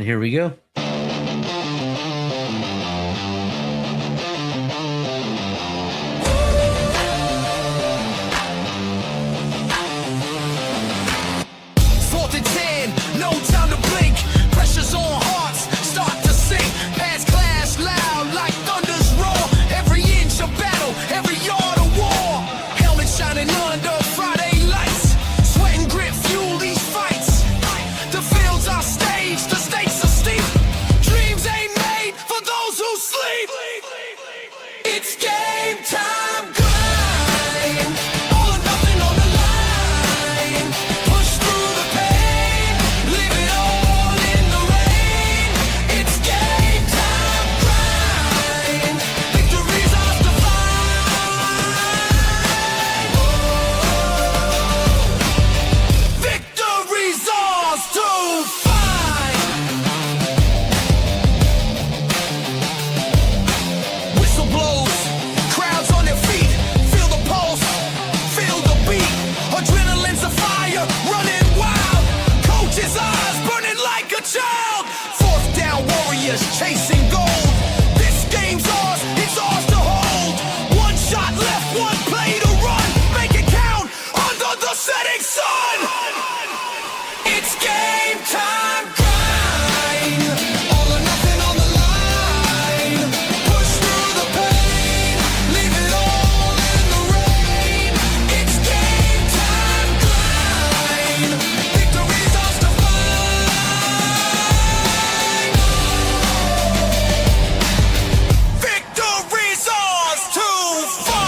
here we go. Chasing gold. This game's ours, it's ours to hold. One shot left, one play to run. Make it count under the setting sun. It's game time grind. All or nothing on the line. Push through the pain. Leave it all in the rain. It's game time grind. Victory's ours to find. Victory's ours to find.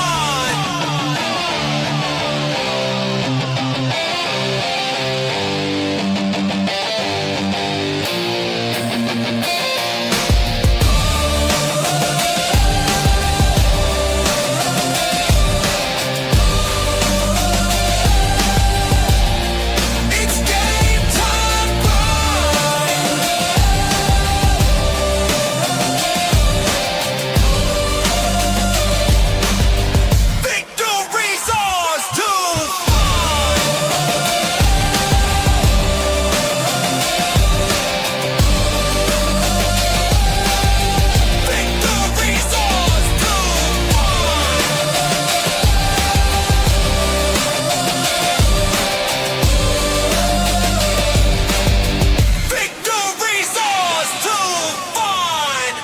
It's game time grind. Victory's ours to find. Victory's ours to find. Victory's ours to find.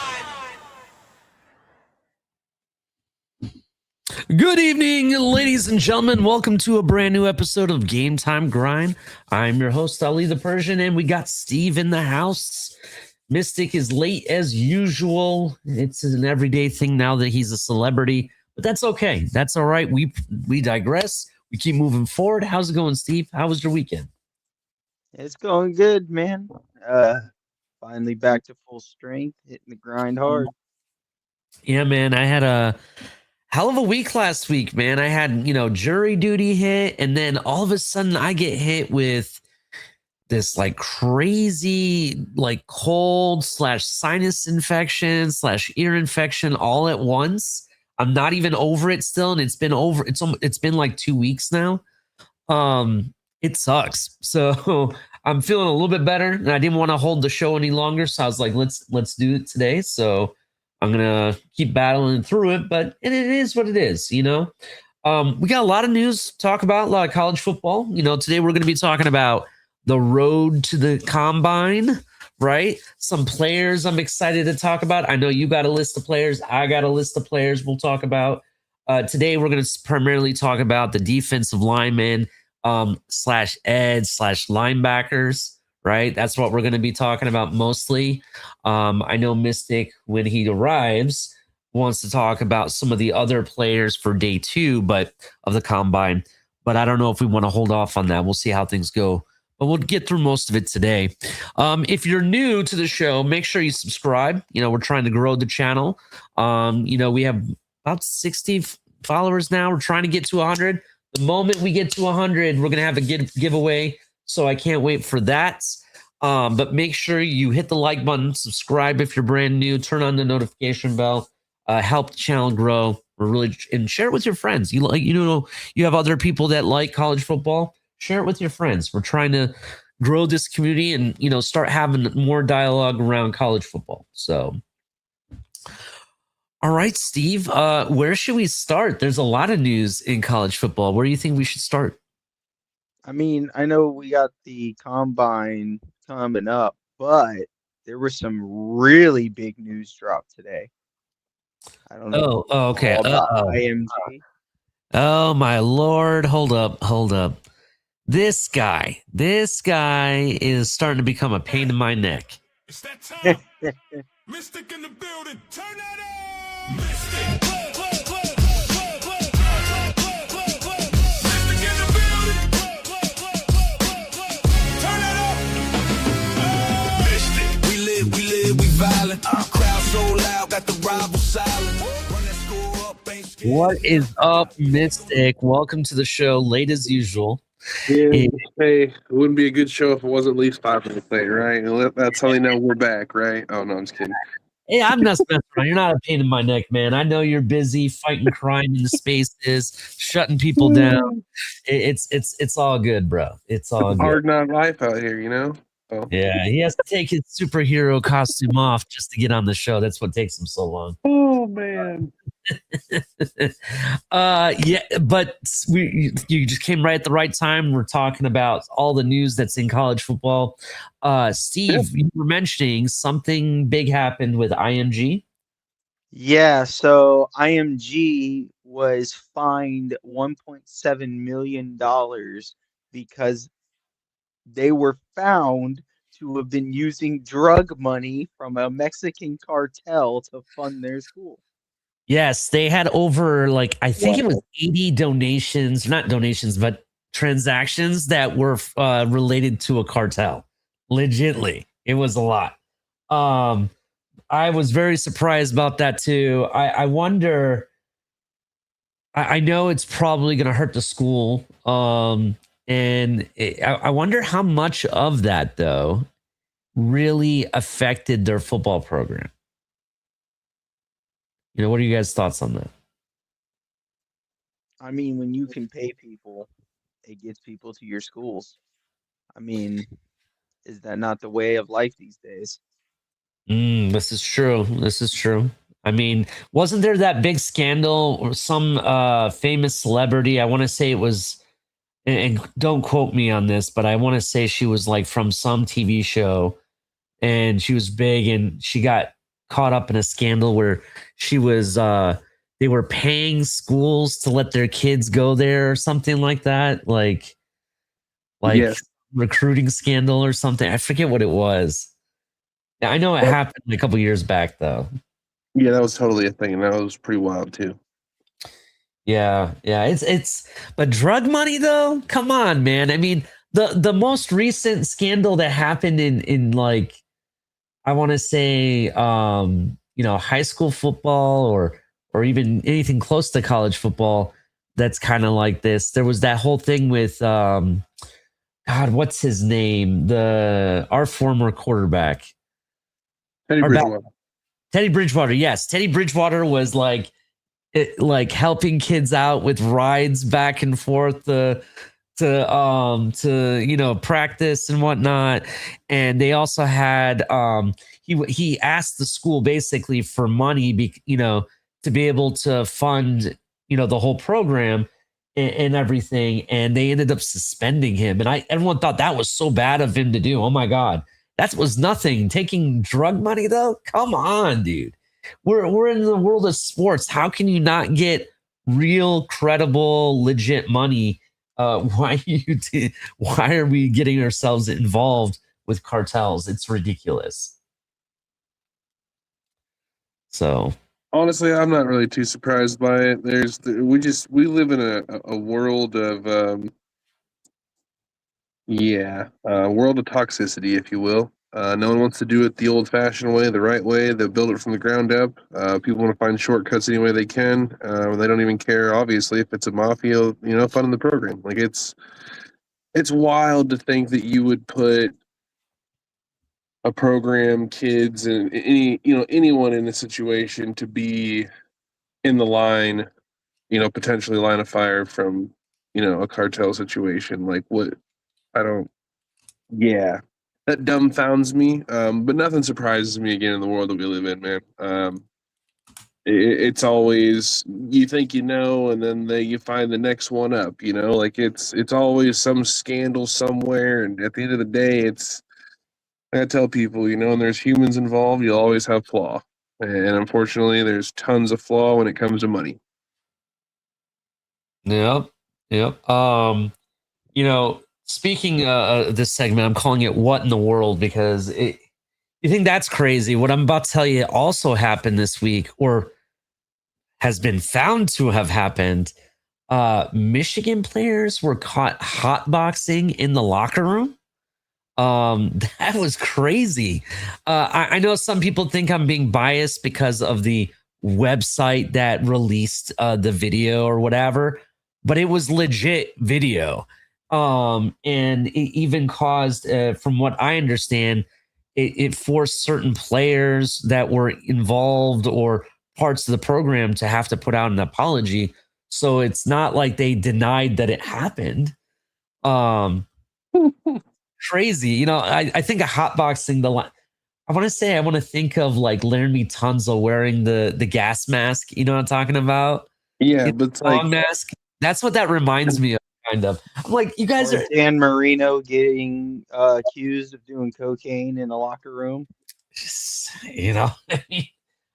Good evening, ladies and gentlemen. Welcome to a brand new episode of Game Time Grind. I'm your host, Ali the Persian, and we got Steve in the house. Mystic is late as usual. It's an everyday thing now that he's a celebrity, but that's okay. That's all right. We digress. We keep moving forward. How's it going, Steve? How was your weekend? It's going good, man. Finally back to full strength, hitting the grind hard. Yeah, man. I had a hell of a week last week, man. I had, jury duty hit, and then all of a sudden I get hit with this like crazy, like cold / sinus infection / ear infection all at once. I'm not even over it still, and it's been like 2 weeks now. It sucks. So I'm feeling a little bit better, and I didn't want to hold the show any longer. So I was like, let's do it today. So I'm gonna keep battling through it, but it is what it is, We got a lot of news to talk about, a lot of college football. Today we're gonna be talking about the road to the combine, right? Some players I'm excited to talk about. I know you got a list of players. I got a list of players we'll talk about. Today we're gonna primarily talk about the defensive linemen / edge / linebackers. Right. That's what we're going to be talking about mostly. I know Mystic, when he arrives, wants to talk about some of the other players for day 2 of the combine. But I don't know if we want to hold off on that. We'll see how things go. But we'll get through most of it today. If you're new to the show, make sure you subscribe. We're trying to grow the channel. We have about 60 followers now. We're trying to get to 100. The moment we get to 100, we're going to have a giveaway. So I can't wait for that. But make sure you hit the like button, subscribe if you're brand new, turn on the notification bell, help the channel grow. And share it with your friends. You have other people that like college football. Share it with your friends. We're trying to grow this community and start having more dialogue around college football. So, all right, Steve, where should we start? There's a lot of news in college football. Where do you think we should start? I mean, I know we got the combine coming up, but there was some really big news drop today. I don't know if Oh, you okay. saw about Uh-oh. IMG. Oh my lord. Hold up. This guy is starting to become a pain in my neck. It's that time. Mystic in the building. Turn that on. Mystic. Mystic in the building. Turn that up. Mystic. We live, we violent. Crowd so loud, got the rival silent. Run that score up, ain't scared. What is up, Mystic? Welcome to the show, late as usual. Yeah, hey, it wouldn't be a good show if it wasn't at least 5 minutes late, right? That's how they know we're back, right? Oh, no, I'm just kidding. Hey, I'm not messing around. You're not a pain in my neck, man. I know you're busy fighting crime in the spaces, shutting people down. It's all good, bro. It's all good. Hard knock life out here, you know? Oh. Yeah, he has to take his superhero costume off just to get on the show. That's what takes him so long. Oh, man. Yeah, but you just came right at the right time. We're talking about all the news that's in college football. Steve, you were mentioning something big happened with IMG. Yeah, so IMG was fined $1.7 million because they were found to have been using drug money from a Mexican cartel to fund their school. Yes, they had over I think it was 80 donations, not donations, but transactions that were related to a cartel. Legitly, it was a lot. I was very surprised about that too. I wonder. I know it's probably going to hurt the school, I wonder how much of that though really affected their football program. What are you guys' thoughts on that? I mean, when you can pay people, it gets people to your schools. I mean, is that not the way of life these days? This is true. This is true. I mean, wasn't there that big scandal or some famous celebrity? I want to say it was, and don't quote me on this, but I want to say she was from some TV show and she was big and she got caught up in a scandal where she was, they were paying schools to let their kids go there or something like that. Like Yes. recruiting scandal or something. I forget what it was. I know it happened a couple years back though. Yeah, that was totally a thing, and that was pretty wild, too. Yeah. It's but drug money though? Come on, man. I mean, the most recent scandal that happened in I want to say high school football or even anything close to college football that's kind of like this. There was that whole thing with God, what's his name? Our former quarterback. Teddy Bridgewater. Teddy Bridgewater, yes. Teddy Bridgewater was helping kids out with rides back and forth to practice and whatnot. And they also had he asked the school basically for money to be able to fund the whole program and everything. And they ended up suspending him. And everyone thought that was so bad of him to do. Oh my God. That was nothing. Taking drug money though? Come on, dude. We're in the world of sports. How can you not get real, credible, legit money? Why are we getting ourselves involved with cartels? It's ridiculous. So Honestly, I'm not really too surprised by it. We live in a world of world of toxicity, if you will. No one wants to do it the old-fashioned way, the right way. They build it from the ground up. People want to find shortcuts any way they can. They don't even care, obviously, if it's a mafia, funding the program. It's wild to think that you would put a program, kids, and anyone in a situation to be in the line, potentially line of fire from, a cartel situation. Like what? I don't. Yeah, that dumbfounds me. But nothing surprises me again in the world that we live in, man. It's always you think you know, and then you find the next one up. You know, like it's always some scandal somewhere, and at the end of the day, it's I tell people, you know, when there's humans involved, you'll always have flaw, and unfortunately, there's tons of flaw when it comes to money. Yep. Yep. Speaking of this segment, I'm calling it "What in the World" because you think that's crazy. What I'm about to tell you also happened this week, or has been found to have happened. Michigan players were caught hotboxing in the locker room. That was crazy. I know some people think I'm being biased because of the website that released the video or whatever, but it was legit video. And it even caused, from what I understand, it forced certain players that were involved or parts of the program to have to put out an apology. So it's not like they denied that it happened. Um, Crazy. I think of hotboxing I want to think of like Laramie Tunzel wearing the gas mask. You know what I'm talking about? Yeah, It's but it's a like long mask. That's what that reminds me of, kind of. I'm like, you guys Or are Dan Marino getting accused of doing cocaine in a locker room. just,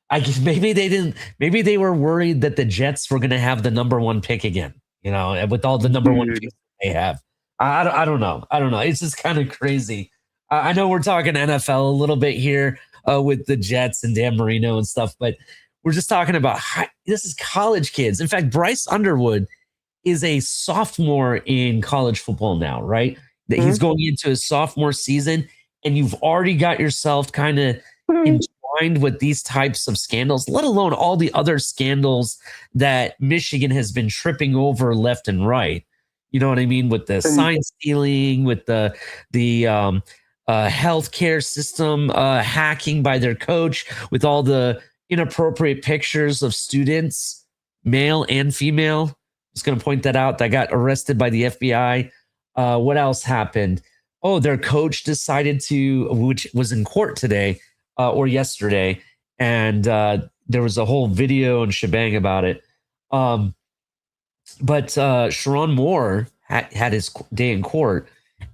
I guess maybe they didn't, maybe they were worried that the Jets were going to have the number one pick again, with all the number one dude, picks they have. I don't know. I don't know. It's just kind of crazy. I know we're talking NFL a little bit here with the Jets and Dan Marino and stuff, but we're just talking about this is college kids. In fact, Bryce Underwood is a sophomore in college football now, right? That he's going into his sophomore season, and you've already got yourself kind of entwined with these types of scandals, let alone all the other scandals that Michigan has been tripping over left and right. You know what I mean? With the and sign stealing, with the healthcare system hacking by their coach, with all the inappropriate pictures of students, male and female. Just going to point that out. That got arrested by the FBI. What else happened? Oh, their coach decided to, which was in court today or yesterday, and there was a whole video and shebang about it. But Sharon Moore had his day in court.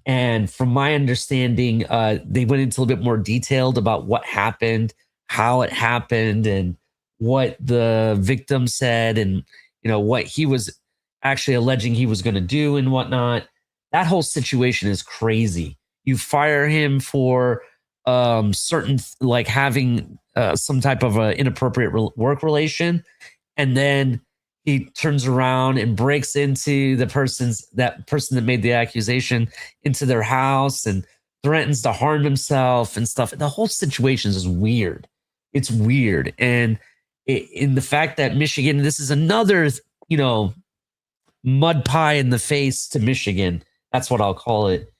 And from my understanding, they went into a little bit more detailed about what happened, how it happened, and what the victim said, and what he was actually alleging he was going to do and whatnot. That whole situation is crazy. You fire him for certain, like having some type of an inappropriate work relation, and then he turns around and breaks into that person that made the accusation into their house and threatens to harm himself and stuff. The whole situation is weird. It's weird. And in the fact that Michigan, this is another, mud pie in the face to Michigan. That's what I'll call it.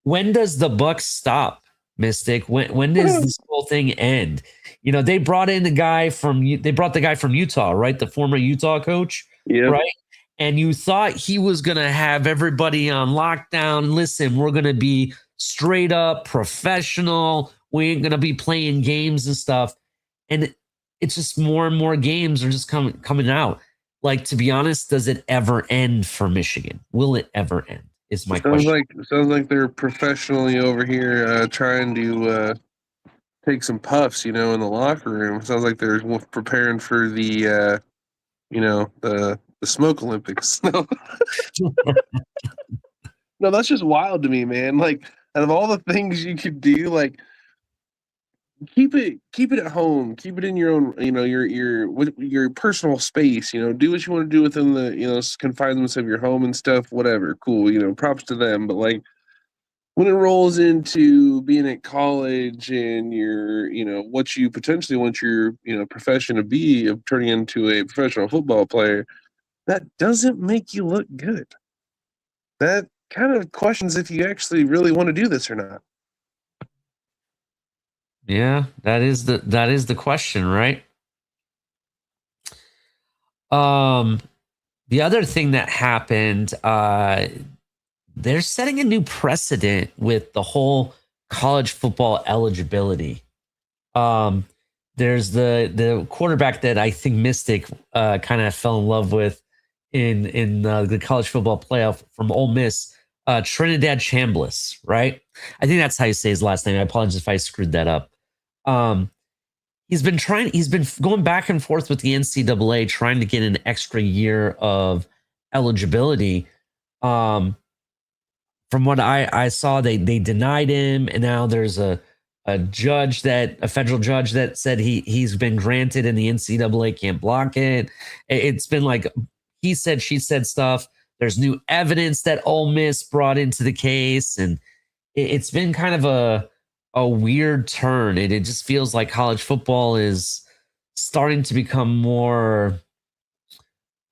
When does the buck stop, Mystic? When does this whole thing end? They brought the guy from Utah, right? The former Utah coach, yeah, right? And you thought he was gonna have everybody on lockdown. Listen, we're gonna be straight up professional. We ain't gonna be playing games and stuff. And it's just more and more games are just coming out. Like, to be honest, does it ever end for Michigan? Will it ever end? Is my question. sounds like they're professionally over here trying to take some puffs, you know, in the locker room. Sounds like they're preparing for the the smoke Olympics. No, no, that's just wild to me, man. Like, out of all the things you could do, like keep it at home, keep it in your own, your personal space. You know, do what you want to do within the confinements of your home and stuff. Whatever, cool. You know, props to them. But like, when it rolls into being at college and your, what you potentially want your, profession to be of turning into a professional football player, that doesn't make you look good. That kind of questions if you actually really want to do this or not. Yeah, that is the question, right? Um, the other thing that happened, they're setting a new precedent with the whole college football eligibility. Um, there's the quarterback that I think Mystic kind of fell in love with in the college football playoff from Ole Miss, Trinidad Chambliss, right? I think that's how you say his last name. I apologize if I screwed that up. Um, he's been going back and forth with the NCAA trying to get an extra year of eligibility. From what I saw, they denied him, and now there's a federal judge that said he's been granted, and the NCAA can't block it. It's been like he said, she said stuff. There's new evidence that Ole Miss brought into the case, and it's been kind of a weird turn. It just feels like college football is starting to become more.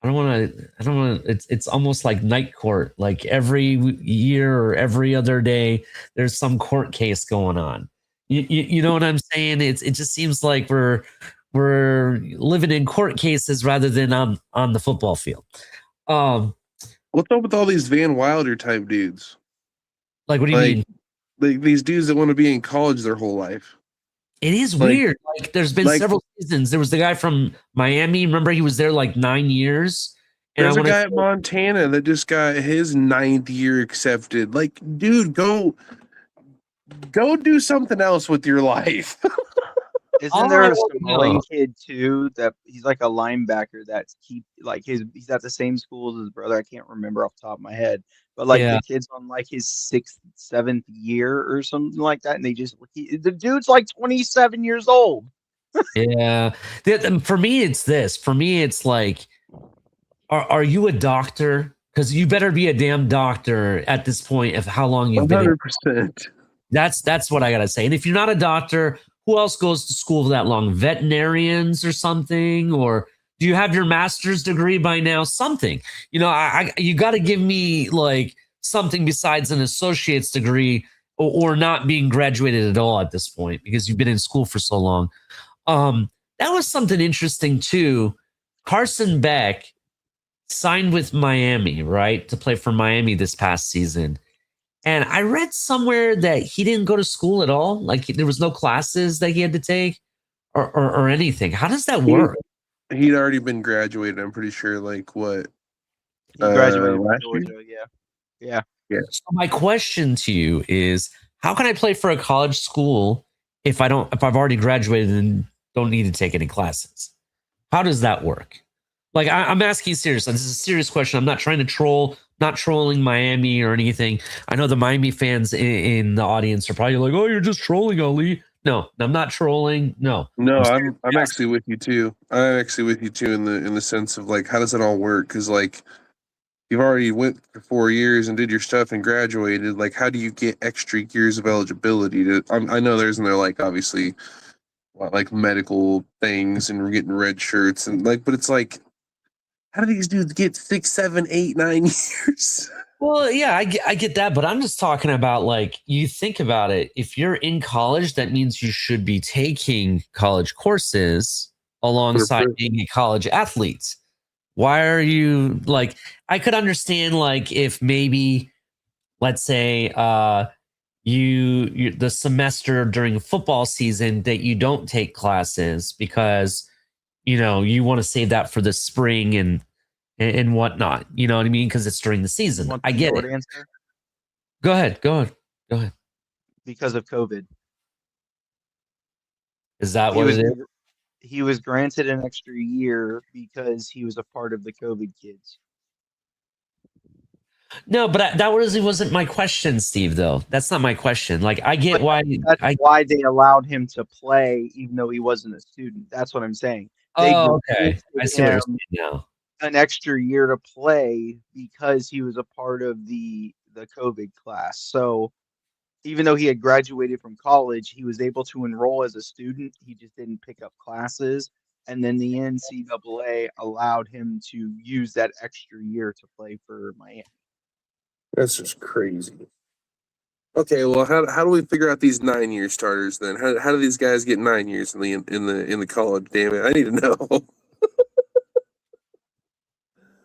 I don't want to, it's almost like night court. Like every year or every other day, there's some court case going on. You know what I'm saying? It just seems like we're living in court cases rather than on the football field. What's up with all these Van Wilder type dudes? Like, what do you mean? Like these dudes that want to be in college their whole life. It is weird. Like, there's been several seasons. There was the guy from Miami. Remember, he was there like 9 years. And there's a guy at Montana that just got his 9th year accepted. Like, dude, go do something else with your life. Isn't there a Samoan kid too that he's like a linebacker that's he's at the same school as his brother? I can't remember off the top of my head, but like the kid's on like his 6th, 7th year or something like that, and the dude's like 27 years old. Yeah, for me, it's this. For me, it's like, are you a doctor? Because you better be a damn doctor at this point of how long you've 100%. been. That's what I gotta say. And if you're not a doctor, who else goes to school that long? Veterinarians or something? Or do you have your master's degree by now? Something. You know, you got to give me like something besides an associate's degree or not being graduated at all at this point because you've been in school for so long. That was something interesting too. Carson Beck signed with Miami, right, to play for Miami this past season. And I read somewhere that he didn't go to school at all. Like there was no classes that he had to take or anything. How does that work? He'd already been graduated. I'm pretty sure. Like what? He graduated from Georgia. Yeah. So my question to you is, how can I play for a college school if I've already graduated and don't need to take any classes? How does that work? Like I'm asking seriously. This is a serious question. I'm not trying to troll. Not trolling Miami or anything. I know the Miami fans in the audience are probably like, "Oh, you're just trolling, Ali." No, I'm not trolling. No, I'm actually with you too. I'm actually with you too in the sense of like, how does it all work? Because like, you've already went for 4 years and did your stuff and graduated. Like, how do you get extra years of eligibility? I know there's in there like obviously, like medical things and we're getting red shirts and like, but it's like, how do these dudes get 6, 7, 8, 9 years? Well, yeah, I get that, but I'm just talking about like, you think about it. If you're in college, that means you should be taking college courses alongside being a college athlete. Why are you like? I could understand like if maybe, let's say, you the semester during football season that you don't take classes because you want to save that for the spring and whatnot. You know what I mean? Because it's during the season. I get it. Answer? Go ahead. Because of COVID. Is that what it is? He was granted an extra year because he was a part of the COVID kids. No, but that wasn't my question, Steve, though. That's not my question. Like, I get why. Why they allowed him to play even though he wasn't a student. That's what I'm saying. Okay. I see what you're saying now. An extra year to play because he was a part of the COVID class. So even though he had graduated from college, he was able to enroll as a student. He just didn't pick up classes. And then the NCAA allowed him to use that extra year to play for Miami. That's just crazy. Okay, well, how do we figure out these 9-year starters then? How do these guys get 9 years in the college? Damn it, I need to know.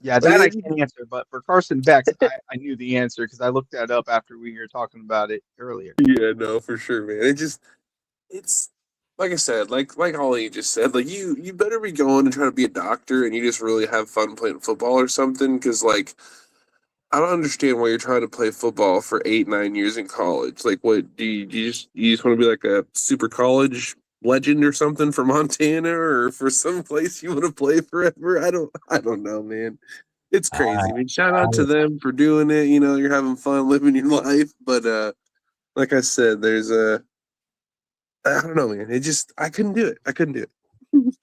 Yeah, that I can't answer. But for Carson Beck, I knew the answer because I looked that up after we were talking about it earlier. Yeah, no, for sure, man. It's like I said, like Ollie just said, like you better be going and trying to be a doctor, and you just really have fun playing football or something, because like I don't understand why you're trying to play football for 8, 9 years in college. Like, what do you just want to be like a super college legend or something for Montana or for some place you want to play forever? I don't know, man. It's crazy. I mean, shout out to them for doing it. You know, you're having fun living your life, but like I said, there's a I don't know, man. I couldn't do it. I couldn't do it.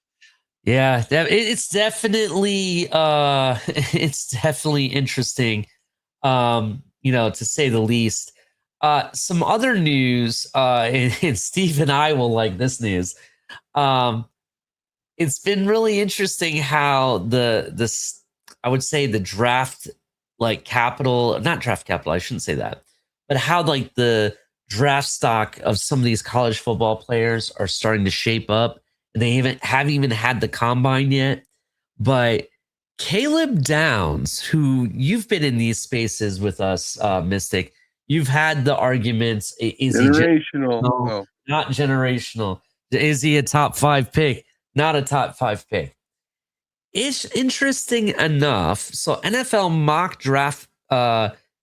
Yeah, it's definitely it's definitely interesting, to say the least. Some other news, and Steve and I will like this news. Um, it's been really interesting how this I would say the draft like capital, not draft capital, I shouldn't say that, but how like the draft stock of some of these college football players are starting to shape up. They haven't even had the combine yet. But Caleb Downs, who you've been in these spaces with us, Mystic, you've had the arguments. Is he Generational. no, Oh, not generational? Is he a top 5 pick? Not a top 5 pick. It's interesting enough. So NFL mock draft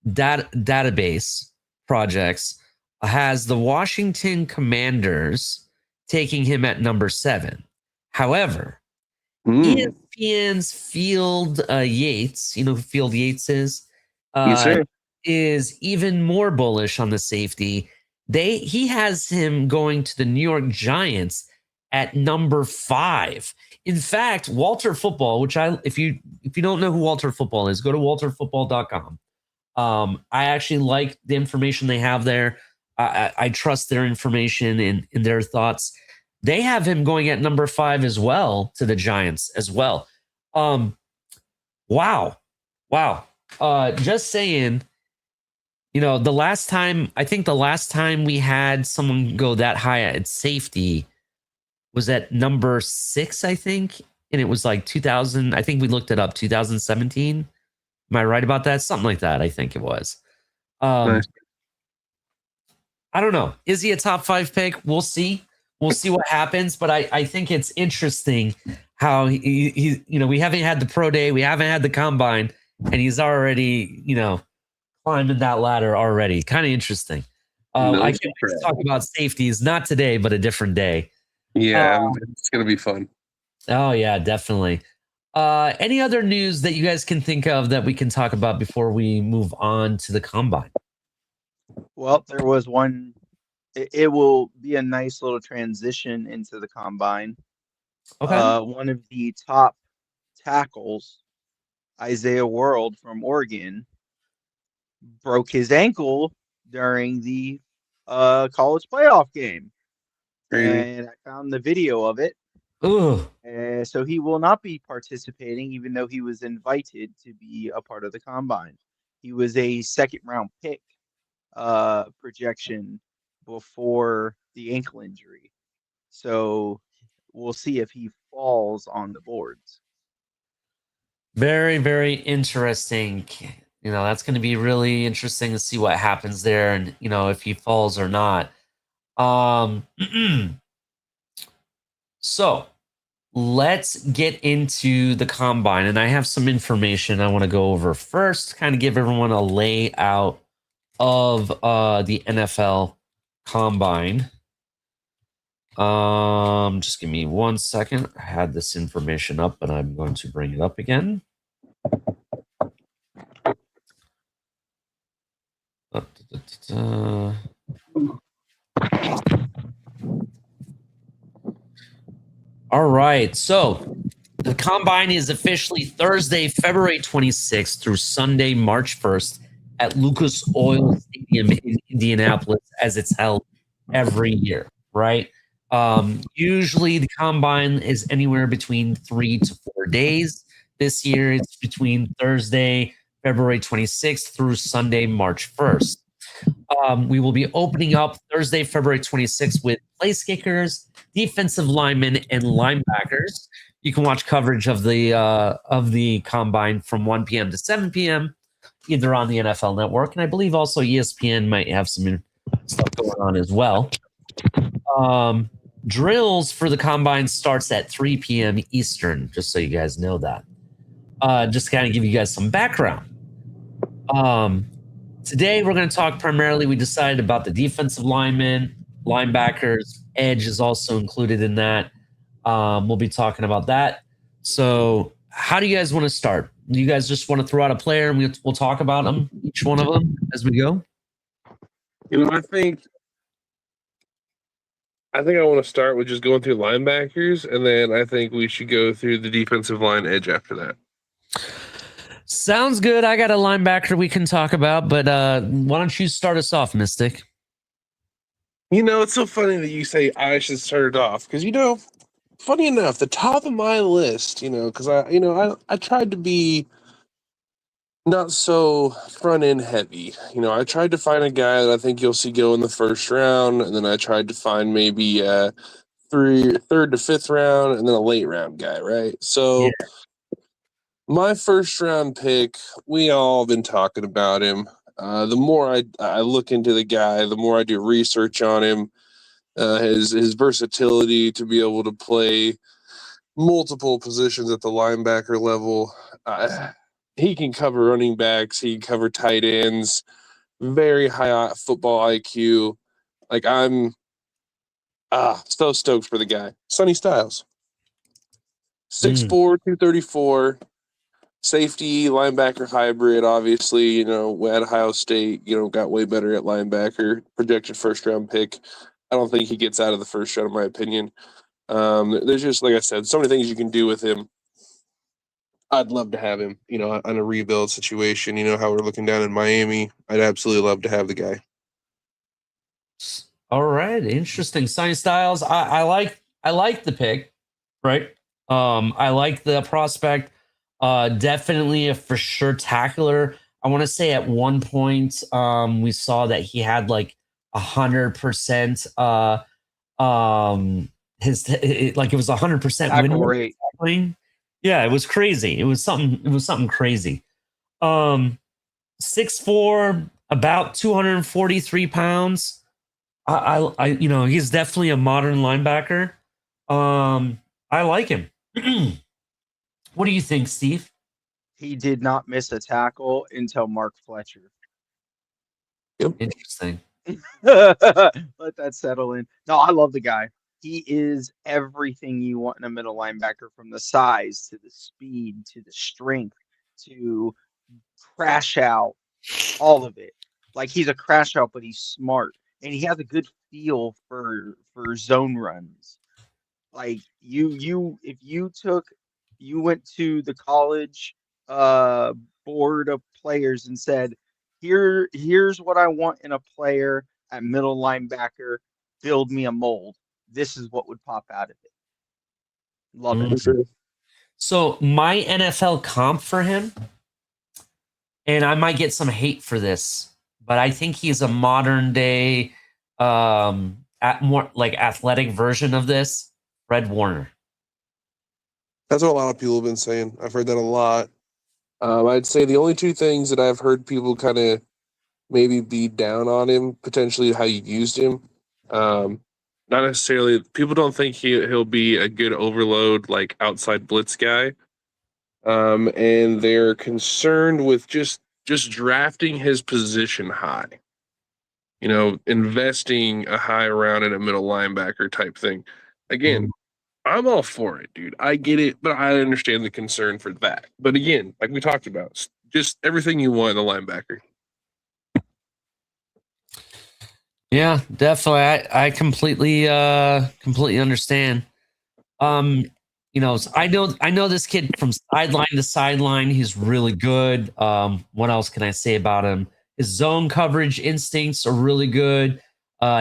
database projects has the Washington Commanders taking him at number 7. However, ESPN's Field Yates, you know who Field Yates is, yes, sir. is even more bullish on the safety. He has him going to the New York Giants at number 5. In fact, Walter Football, which if you don't know who Walter Football is, go to walterfootball.com. I actually like the information they have there. I trust their information and their thoughts. They have him going at number 5 as well to the Giants as well. Wow. Just saying, the last time we had someone go that high at safety was at number 6, I think. And it was like 2000. I think we looked it up, 2017. Am I right about that? Something like that, I think it was. Nice. I don't know. Is he a top 5 pick? We'll see. We'll see what happens. But I think it's interesting how he we haven't had the pro day. We haven't had the combine. And he's already, climbing that ladder already. Kind of interesting. I can talk about safeties, not today, but a different day. Yeah, it's going to be fun. Oh, yeah, definitely. Any other news that you guys can think of that we can talk about before we move on to the combine? Well, there was one. It will be a nice little transition into the combine. Okay. One of the top tackles, Isaiah World from Oregon, broke his ankle during the college playoff game. Crazy. And I found the video of it. Ugh. So he will not be participating, even though he was invited to be a part of the combine. He was a second-round pick projection before the ankle injury. So we'll see if he falls on the boards. Very, very interesting. That's going to be really interesting to see what happens there and, if he falls or not. So let's get into the combine. And I have some information I want to go over first, kind of give everyone a layout of the NFL combine. Just give me 1 second. I had this information up, but I'm going to bring it up again. All right. So the combine is officially Thursday, February 26th through Sunday, March 1st at Lucas Oil Stadium in Indianapolis, as it's held every year, right? Usually the combine is anywhere between 3 to 4 days. This year it's between Thursday, February 26th through Sunday, March 1st. We will be opening up Thursday, February 26th with place kickers, defensive linemen, and linebackers. You can watch coverage of the combine from 1 p.m. to 7 p.m. either on the NFL Network, and I believe also ESPN might have some stuff going on as well. Drills for the combine starts at 3 p.m. Eastern, just so you guys know that. Just to kind of give you guys some background. Today we're going to talk primarily. We decided about the defensive linemen, linebackers, edge is also included in that. We'll be talking about that. So, how do you guys want to start? Do you guys just want to throw out a player and we'll talk about them, each one of them, as we go? I think I want to start with just going through linebackers, and then I think we should go through the defensive line edge after that. Sounds good. I got a linebacker we can talk about, but why don't you start us off, Mystic? It's so funny that you say I should start it off because funny enough, the top of my list, because I tried to be not so front end heavy. I tried to find a guy that I think you'll see go in the first round, and then I tried to find maybe third to fifth round, and then a late round guy, right? So my first round pick, we all been talking about him. The more I look into the guy, the more I do research on him. His versatility to be able to play multiple positions at the linebacker level. He can cover running backs. He can cover tight ends. Very high football IQ. Like, I'm so stoked for the guy. Sonny Styles. 6'4", 234. Safety, linebacker hybrid, obviously. At Ohio State, got way better at linebacker. Projected first-round pick. I don't think he gets out of the first round, in my opinion. There's just, like I said, so many things you can do with him. I'd love to have him, on a rebuild situation. How we're looking down in Miami. I'd absolutely love to have the guy. All right, interesting. Sonny Styles, I like the pick, right? I like the prospect. Definitely a for sure tackler. I want to say at one point, we saw that he had like 100%. It was 100% win rate. Yeah, it was crazy. It was something crazy. 6'4", about 243 pounds. He's definitely a modern linebacker. I like him. What do you think, Steve? He did not miss a tackle until Mark Fletcher. Yep. Interesting. Let that settle in. No, I love the guy. He is everything you want in a middle linebacker, from the size to the speed to the strength to crash out, all of it. Like, he's a crash out, but he's smart, and he has a good feel for zone runs. Like, if you went to the college board of players and said, here's what I want in a player at middle linebacker, build me a mold, this is what would pop out of it. Love it. So my NFL comp for him, and I might get some hate for this, but I think he's a modern day more like athletic version of this, Fred Warner. That's what a lot of people have been saying. I've heard that a lot. I'd say the only two things that I've heard people kind of maybe be down on him, potentially how you used him. Not necessarily. People don't think he'll be a good overload, like outside blitz guy. And they're concerned with just drafting his position high. Investing a high round in a middle linebacker type thing. Again, I'm all for it, dude. I get it, but I understand the concern for that. But again, like we talked about, just everything you want in a linebacker. Yeah, definitely. I completely understand. I know this kid from sideline to sideline. He's really good. What else can I say about him? His zone coverage instincts are really good.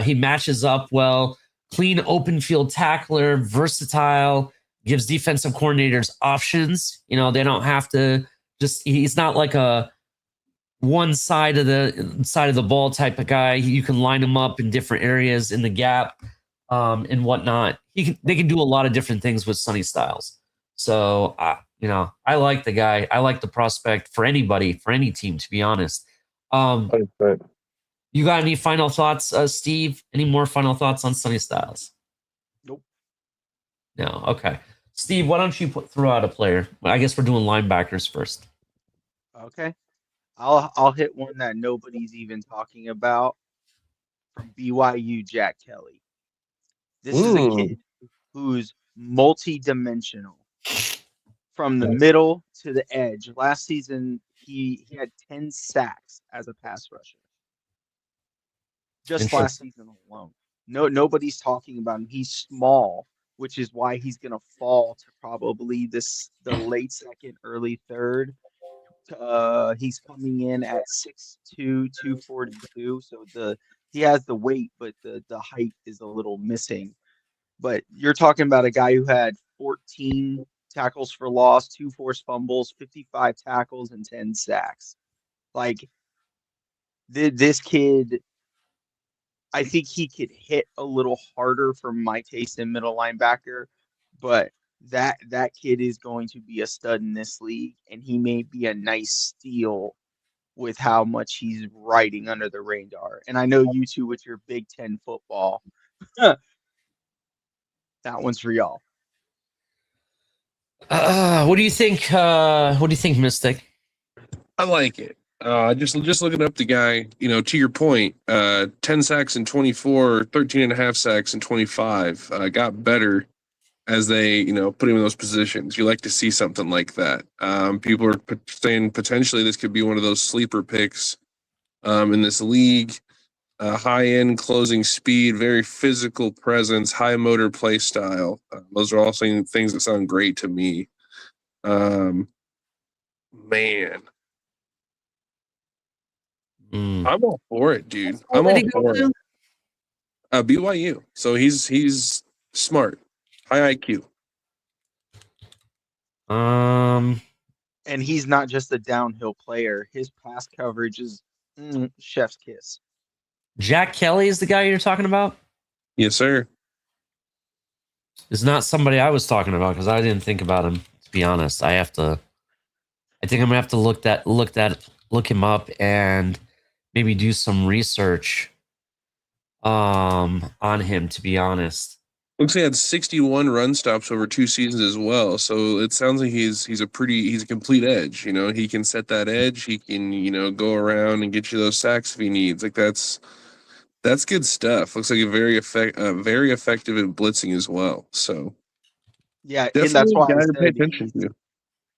He matches up well. Clean open field tackler, versatile, gives defensive coordinators options. They don't have to he's not like a one side of the ball type of guy. You can line him up in different areas in the gap, and whatnot. They can do a lot of different things with Sonny Styles. So I like the guy. I like the prospect for anybody, for any team, to be honest. Right. You got any final thoughts, Steve? Any more final thoughts on Sonny Styles? Nope. No. Okay. Steve, why don't you throw out a player? I guess we're doing linebackers first. Okay. I'll hit one that nobody's even talking about from BYU, Jack Kelly. This is a kid who's multi-dimensional from the middle to the edge. Last season, he had 10 sacks as a pass rusher. Just last season alone. Nobody's talking about him. He's small, which is why he's gonna fall to probably the late second, early third. He's coming in at 6'2", 242. So he has the weight, but the height is a little missing. But you're talking about a guy who had 14 tackles for loss, 2 forced fumbles, 55 tackles, and 10 sacks. Like this kid, I think he could hit a little harder for my taste in middle linebacker, but that kid is going to be a stud in this league, and he may be a nice steal with how much he's riding under the radar. And I know you two with your Big Ten football. That one's for y'all. What do you think? What do you think, Mystic? I like it. Just looking up the guy, to your point, 10 sacks in 24, 13 and a half sacks in 25, got better as they, put him in those positions. You like to see something like that. People are saying potentially this could be one of those sleeper picks in this league. High-end closing speed, very physical presence, high motor play style. Those are all things that sound great to me. Man. I'm all for it, dude. I'm all for it. BYU. So he's smart, high IQ. And he's not just a downhill player. His pass coverage is chef's kiss. Jack Kelly is the guy you're talking about? Yes, sir. It's not somebody I was talking about because I didn't think about him, to be honest. I think I'm gonna have to look him up and maybe do some research on him, to be honest. Looks like he had 61 run stops over 2 seasons as well. So it sounds like he's a complete edge. He can set that edge. He can, go around and get you those sacks if he needs. Like that's good stuff. Looks like very effective at blitzing as well. So yeah, and that's why I said pay attention to.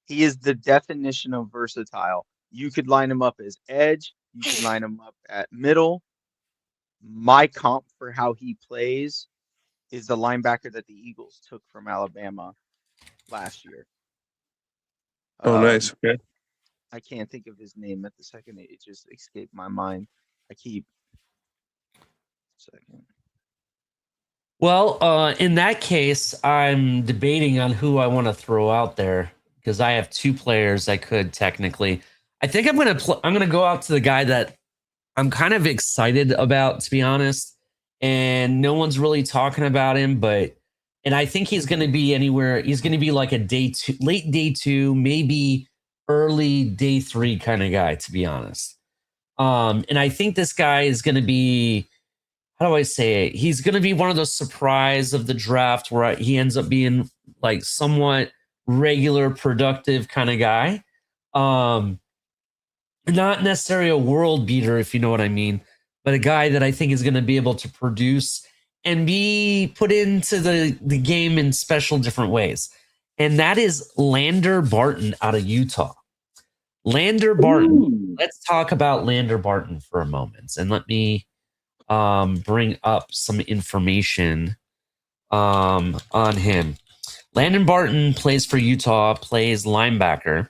He is the definition of versatile. You could line him up as edge. You could line him up at middle. My comp for how he plays is the linebacker that the Eagles took from Alabama last year. Oh, nice. Okay. I can't think of his name at the second. It just escaped my mind. Second. Well, in that case, I'm debating on who I want to throw out there because I have 2 players I could technically. I think I'm gonna go out to the guy that I'm kind of excited about, to be honest. And no one's really talking about him, and I think he's going to be anywhere. He's going to be like a late day 2, maybe early day 3 kind of guy, to be honest. And I think this guy is going to be, how do I say it? He's going to be one of those surprise of the draft where he ends up being like somewhat regular, productive kind of guy. Not necessarily a world beater, if you know what I mean, but a guy that I think is going to be able to produce and be put into the game in special different ways. And that is Lander Barton out of Utah. Lander Barton. Ooh. Let's talk about Lander Barton for a moment. And let me bring up some information on him. Landon Barton plays for Utah, plays linebacker.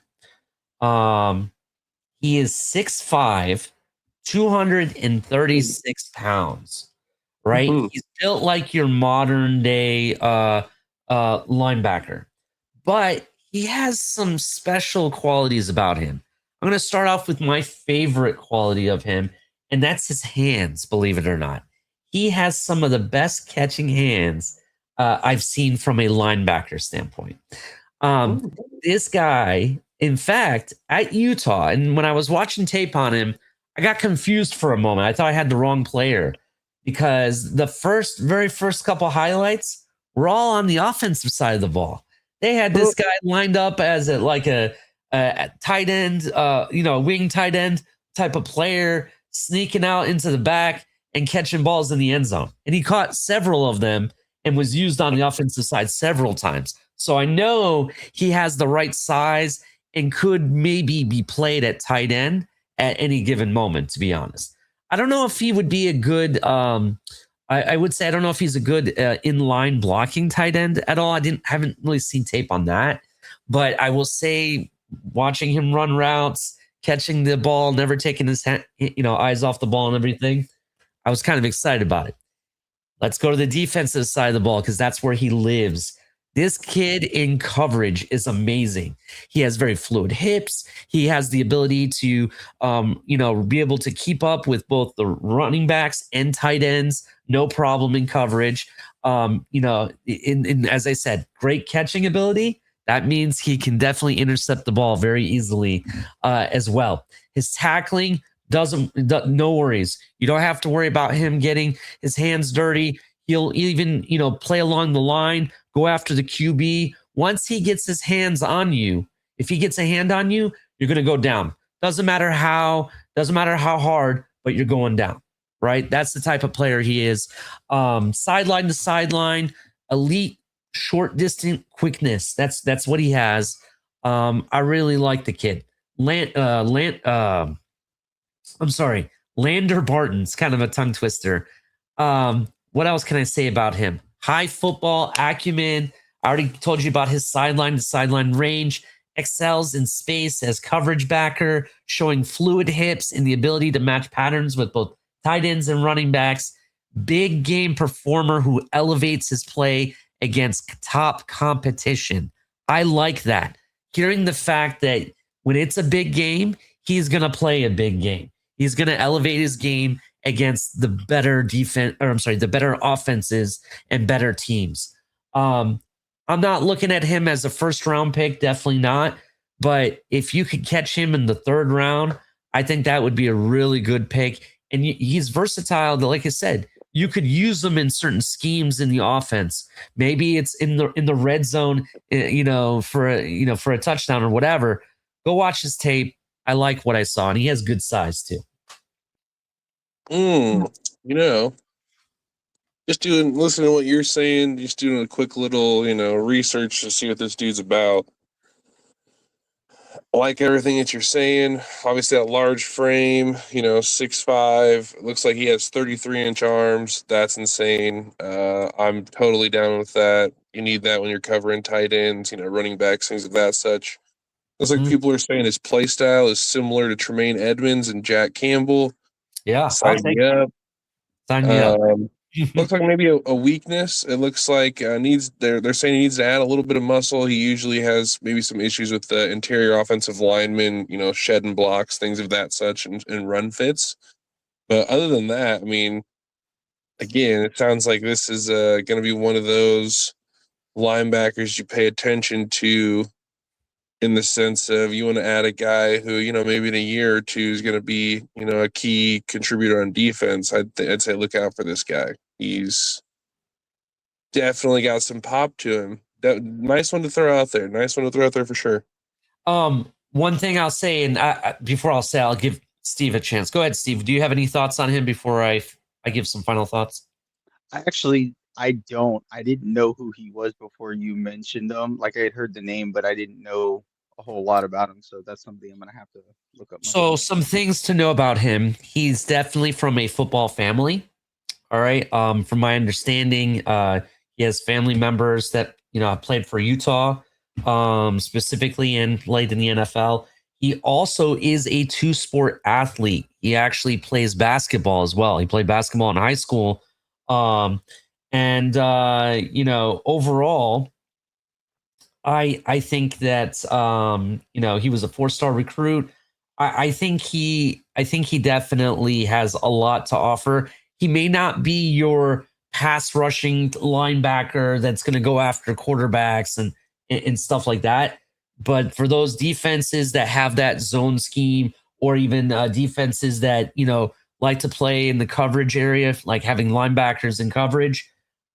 He is 6'5", 236 pounds, right? Mm-hmm. He's built like your modern day linebacker, but he has some special qualities about him. I'm going to start off with my favorite quality of him, and that's his hands, believe it or not. He has some of the best catching hands I've seen from a linebacker standpoint. Um, this guy, in fact, at Utah, and when I was watching tape on him, I got confused for a moment. I thought I had the wrong player because the very first couple highlights were all on the offensive side of the ball. They had this guy lined up as a tight end, wing tight end type of player, sneaking out into the back and catching balls in the end zone. And he caught several of them and was used on the offensive side several times. So I know he has the right size and could maybe be played at tight end at any given moment, to be honest. I don't know if he would be a good, I would say, I don't know if he's a good inline blocking tight end at all. Haven't really seen tape on that. But I will say, watching him run routes, catching the ball, never taking his eyes off the ball and everything, I was kind of excited about it. Let's go to the defensive side of the ball because that's where he lives. This kid in coverage is amazing. He has very fluid hips. He has the ability to, be able to keep up with both the running backs and tight ends. No problem in coverage. As I said, great catching ability. That means he can definitely intercept the ball very easily as well. His tackling no worries. You don't have to worry about him getting his hands dirty. He'll even, play along the line, go after the QB. Once he gets his hands on you, if he gets a hand on you, you're going to go down. Doesn't matter how hard, but you're going down, right? That's the type of player he is. Sideline to sideline, elite short distance quickness. That's what he has. I really like the kid. Lander Barton's kind of a tongue twister. What else can I say about him? High football acumen. I already told you about his sideline to sideline range. Excels in space as coverage backer, showing fluid hips and the ability to match patterns with both tight ends and running backs. Big game performer who elevates his play against top competition. I like that. Hearing the fact that when it's a big game, he's going to play a big game. He's going to elevate his game against the better the better offenses and better teams. I'm not looking at him as a first round pick, definitely not. But if you could catch him in the third round, I think that would be a really good pick. And he's versatile. Like I said, you could use him in certain schemes in the offense. Maybe it's in the red zone, for a touchdown or whatever. Go watch his tape. I like what I saw, and he has good size too. Listening to what you're saying, just doing a quick little, research to see what this dude's about. I like everything that you're saying. Obviously, that large frame, 6'5". Looks like he has 33-inch arms. That's insane. I'm totally down with that. You need that when you're covering tight ends, running backs, things of that such. Looks like people are saying his play style is similar to Tremaine Edmonds and Jack Campbell. Yeah, Sign me up. Sign me up. Looks like maybe a weakness. It looks like they're saying he needs to add a little bit of muscle. He usually has maybe some issues with the interior offensive linemen, shedding blocks, things of that such, and run fits. But other than that, again, it sounds like this is going to be one of those linebackers you pay attention to, in the sense of you want to add a guy who, maybe in a year or two is going to be, a key contributor on defense. I'd say look out for this guy. He's definitely got some pop to him. Nice one to throw out there. Nice one to throw out there for sure. One thing I'll say, and before I'll give Steve a chance. Go ahead, Steve. Do you have any thoughts on him before I give some final thoughts? I don't. I didn't know who he was before you mentioned him. Like, I had heard the name, but I didn't know a whole lot about him. So that's something I'm gonna have to look up. So some things to know about him. He's definitely from a football family. All right. From my understanding, he has family members that played for Utah, specifically, and played in the NFL. He also is a two-sport athlete. He actually plays basketball as well. He played basketball in high school. Overall, I think that he was a 4-star recruit. I think he definitely has a lot to offer. He may not be your pass rushing linebacker that's going to go after quarterbacks and stuff like that. But for those defenses that have that zone scheme, or even defenses that like to play in the coverage area, like having linebackers in coverage,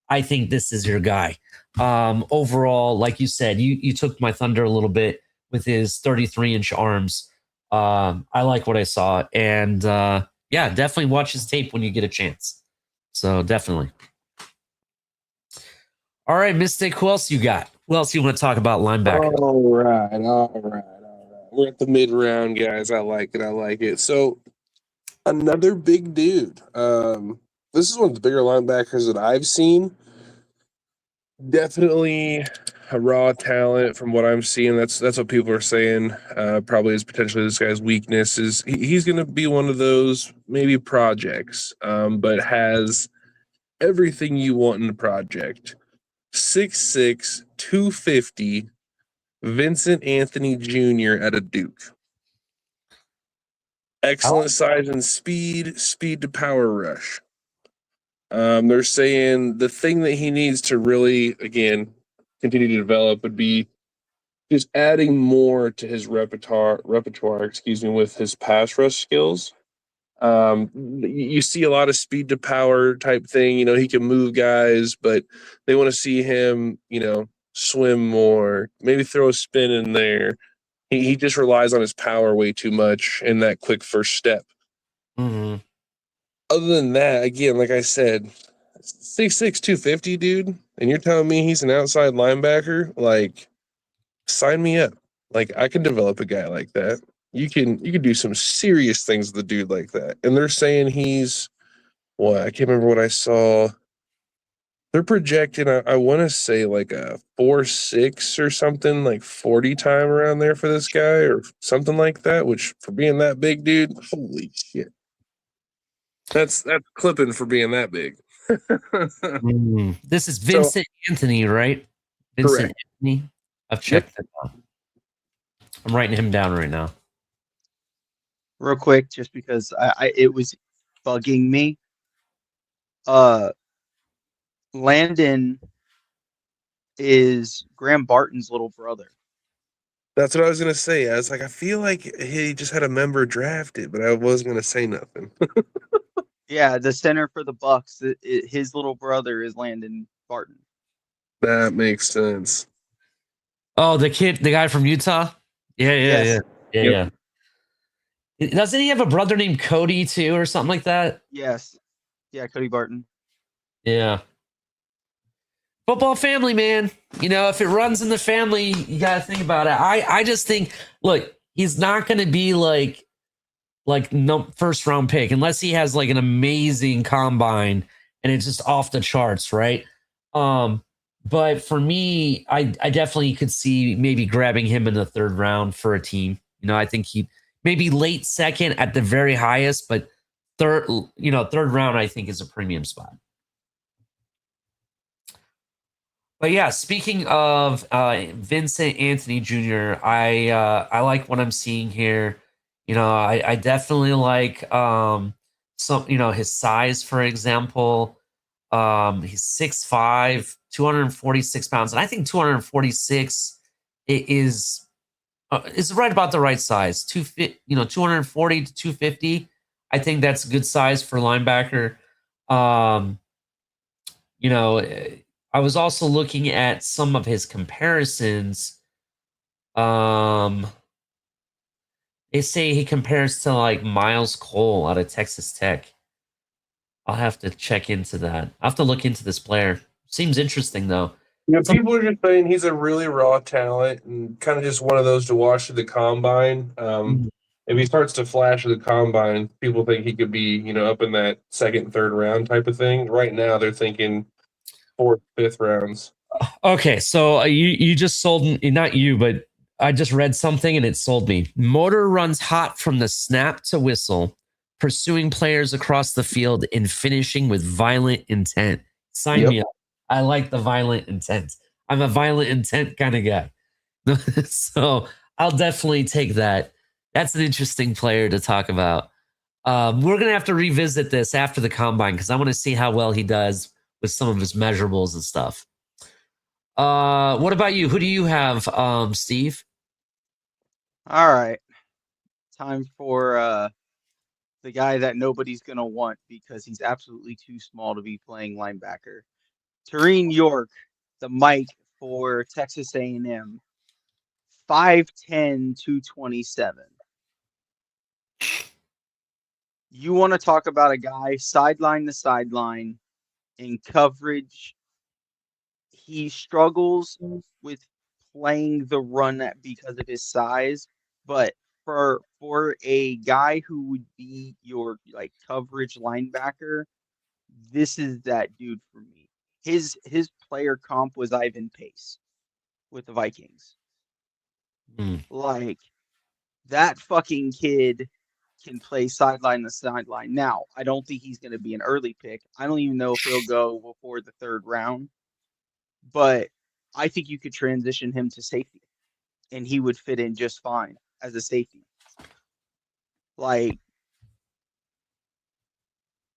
I think this is your guy. Overall, like you said, you took my thunder a little bit with his 33-inch arms. I like what I saw, and yeah, definitely watch his tape when you get a chance. So definitely. All right, Mystic. Who else you got? Who else you want to talk about linebackers? All right. We're at the mid round, guys. I like it. So another big dude. This is one of the bigger linebackers that I've seen. Definitely a raw talent from what I'm seeing. That's what people are saying. Probably is potentially this guy's weakness is he's going to be one of those maybe projects, but has everything you want in a project. 6'6", 250, Vincent Anthony Jr. at a Duke. Excellent size and speed to power rush. They're saying the thing that he needs to really, again, continue to develop would be just adding more to his repertoire, with his pass rush skills. You see a lot of speed to power type thing. He can move guys, but they want to see him, swim more, maybe throw a spin in there. He just relies on his power way too much in that quick first step. Mm-hmm. Other than that, again, like I said, 6'6", 250, dude, and you're telling me he's an outside linebacker? Like, sign me up. Like, I can develop a guy like that. You can do some serious things with a dude like that. And they're saying he's what? I can't remember what I saw. They're projecting, I want to say like a 4.6 or something, like 40 time around there for this guy or something like that, which for being that big, dude, holy shit. That's clipping for being that big. This is Vincent Anthony, right? Vincent Correct. Anthony. I've checked that out. I'm writing him down right now. Real quick, just because it was bugging me. Landon is Graham Barton's little brother. That's what I was gonna say. I was like, I feel like he just had a member drafted, but I wasn't gonna say nothing. Yeah, the center for the Bucks. His little brother is Landon Barton. That makes sense. Oh, the guy from Utah. Yeah. Doesn't he have a brother named Cody too, or something like that? Yes. Yeah, Cody Barton. Yeah. Football family, man. If it runs in the family, you got to think about it. I just think, look, he's not going to be like no first round pick unless he has like an amazing combine and it's just off the charts, right? But for me, I definitely could see maybe grabbing him in the third round for a team. I think he maybe late second at the very highest, but third round I think is a premium spot. But yeah, speaking of Vincent Anthony Jr., I like what I'm seeing here. I definitely like some his size, for example. He's 6'5", 246 pounds, and I think 246 is right about the right size. 240 to 250. I think that's a good size for linebacker. I was also looking at some of his comparisons. They say he compares to like Miles Cole out of Texas Tech. I'll have to check into that. I'll have to look into this player. Seems interesting though. People are just saying he's a really raw talent and kind of just one of those to watch at the combine. If he starts to flash at the combine, people think he could be, up in that second, third round type of thing. Right now, they're thinking 4th, 5th rounds. Okay, so you just sold, not you, but I just read something and it sold me. Motor runs hot from the snap to whistle, pursuing players across the field and finishing with violent intent. Sign me up. I like the violent intent. I'm a violent intent kind of guy. So I'll definitely take that. That's an interesting player to talk about. We're gonna have to revisit this after the combine because I want to see how well he does with some of his measurables and stuff. What about you? Who do you have, Steve? All right, time for the guy that nobody's gonna want because he's absolutely too small to be playing linebacker. Tareen York, the Mike for Texas A&M, 5'10", 227. You want to talk about a guy sideline to sideline in coverage. He struggles with playing the run because of his size, but for a guy who would be your like coverage linebacker, this is that dude for me. His player comp was Ivan Pace with the Vikings. Hmm. Like that fucking kid can play sideline to sideline. Now, I don't think he's going to be an early pick. I don't even know if he'll go before the third round, but I think you could transition him to safety and he would fit in just fine as a safety. Like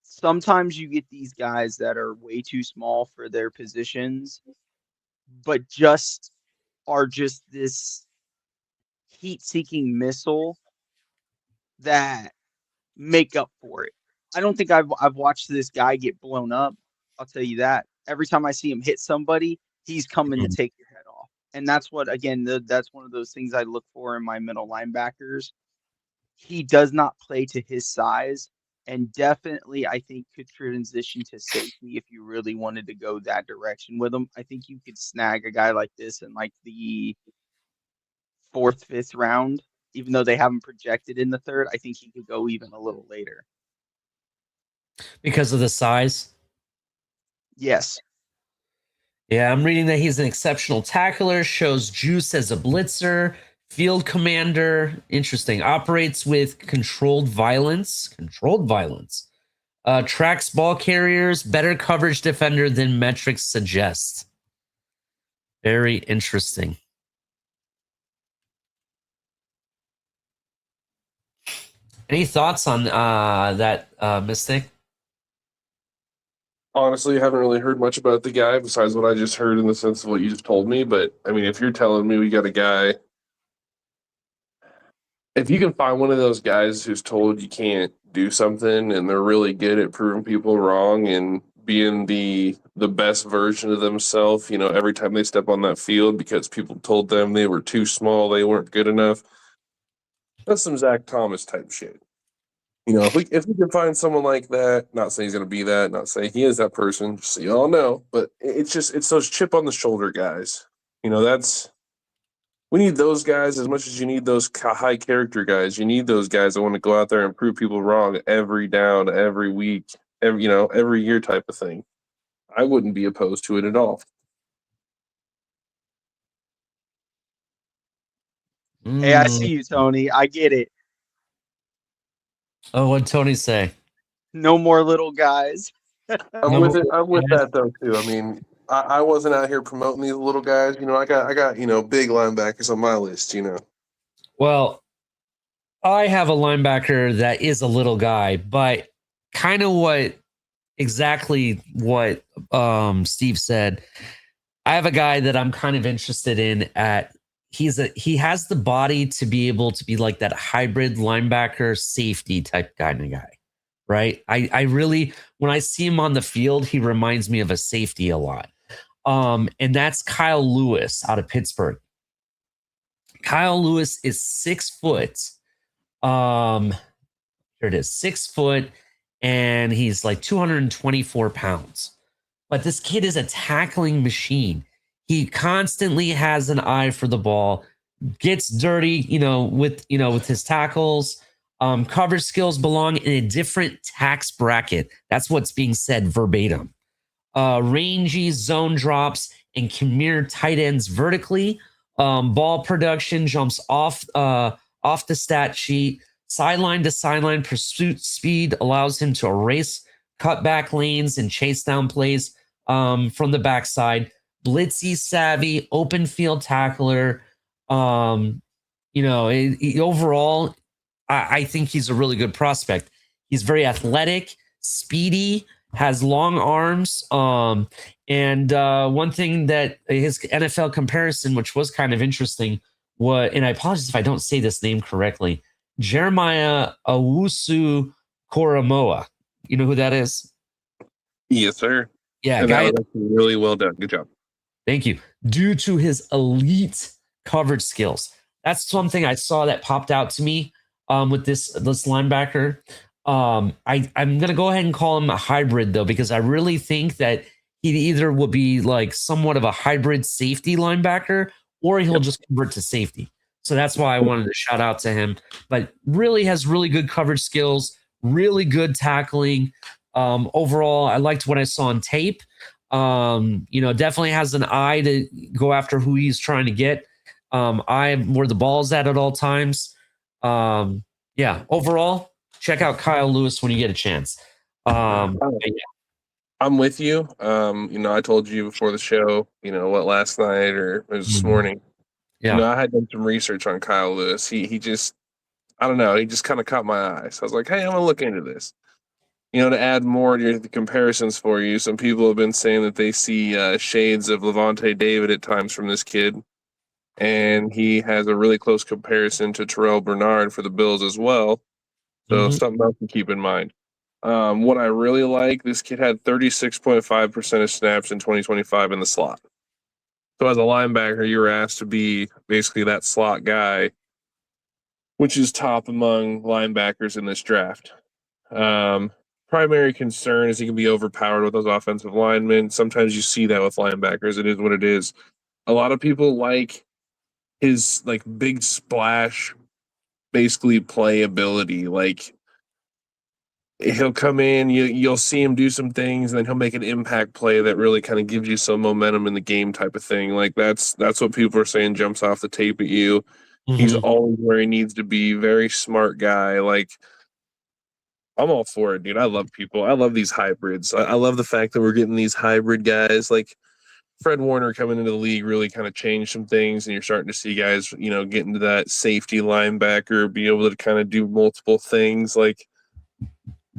sometimes you get these guys that are way too small for their positions, but just are just this heat-seeking missile that make up for it. I don't think I've watched this guy get blown up. I'll tell you that. Every time I see him hit somebody, he's coming to take your head off. And that's what again, that's one of those things I look for in my middle linebackers. He does not play to his size and definitely I think could transition to safety if you really wanted to go that direction with him. I think you could snag a guy like this in like the fourth, fifth round, even though they haven't projected in the third. I think he could go even a little later. Because of the size? Yes. Yeah, I'm reading that he's an exceptional tackler, shows juice as a blitzer, field commander. Interesting. Operates with controlled violence. Controlled violence. Tracks ball carriers, better coverage defender than metrics suggest. Very interesting. Any thoughts on that, Mystic? Honestly, I haven't really heard much about the guy besides what I just heard in the sense of what you just told me. But I mean, if you're telling me we got a guy, if you can find one of those guys who's told you can't do something and they're really good at proving people wrong and being the best version of themselves, every time they step on that field because people told them they were too small, they weren't good enough. That's some Zach Thomas type shit. If we can find someone like that, not saying he's going to be that, not saying he is that person, just so you all know, but it's those chip on the shoulder guys. We need those guys as much as you need those high character guys. You need those guys that want to go out there and prove people wrong every down, every week, every year type of thing. I wouldn't be opposed to it at all. Hey, I see you, Tony. I get it. Oh, what'd Tony say? No more little guys. I'm No with more it. I'm with guys. that though too. I mean, I wasn't out here promoting these little guys. I got big linebackers on my list. Well, I have a linebacker that is a little guy, but kind of exactly what Steve said. I have a guy that I'm kind of interested in he has the body to be able to be like that hybrid linebacker safety type kind of guy, right? I really, when I see him on the field, he reminds me of a safety a lot. And that's Kyle Lewis out of Pittsburgh. Kyle Lewis is 6 foot. Here it is, 6 foot, and he's like 224 pounds. But this kid is a tackling machine. He constantly has an eye for the ball, gets dirty, with his tackles. Coverage skills belong in a different tax bracket. That's what's being said verbatim. Rangy zone drops and can mirror tight ends vertically. Ball production jumps off the stat sheet. Sideline to sideline pursuit speed allows him to erase cutback lanes and chase down plays from the backside. Blitzy savvy, open field tackler. Overall, I think he's a really good prospect. He's very athletic, speedy, has long arms. And one thing that his NFL comparison, which was kind of interesting, was, and I apologize if I don't say this name correctly, Jeremiah Owusu Koromoa. You know who that is? Yes, sir. Yeah, And that guy. was actually really well done. Good job. Thank you. Due to his elite coverage skills. That's something I saw that popped out to me with this linebacker. I'm gonna go ahead and call him a hybrid though, because I really think that he either will be like somewhat of a hybrid safety linebacker, or he'll just convert to safety. So that's why I wanted to shout out to him. But really has really good coverage skills, really good tackling. Overall, I liked what I saw on tape. Definitely has an eye to go after who he's trying to get. Eye where the ball's at all times. Overall, check out Kyle Lewis when you get a chance. I'm with you. I told you before the show, what last night or it was this morning. Yeah. I had done some research on Kyle Lewis. He just, I don't know, he just kind of caught my eye. So I was like, hey, I'm gonna look into this. To add more to the comparisons for you, some people have been saying that they see shades of Levante David at times from this kid. And he has a really close comparison to Terrell Bernard for the Bills as well. So something else to keep in mind. What I really like, this kid had 36.5% of snaps in 2025 in the slot. So as a linebacker, you were asked to be basically that slot guy, which is top among linebackers in this draft. Primary concern is he can be overpowered with those offensive linemen. Sometimes you see that with linebackers. It is what it is. A lot of people like his big splash, basically playability. Like he'll come in, you'll see him do some things, and then he'll make an impact play that really kind of gives you some momentum in the game, type of thing. Like that's what people are saying jumps off the tape at you. He's always where he needs to be. Very smart guy. Like I'm all for it, dude. I love people. I love these hybrids. I love the fact that we're getting these hybrid guys. Like Fred Warner coming into the league really kind of changed some things, and you're starting to see guys, get into that safety linebacker, be able to kind of do multiple things. Like,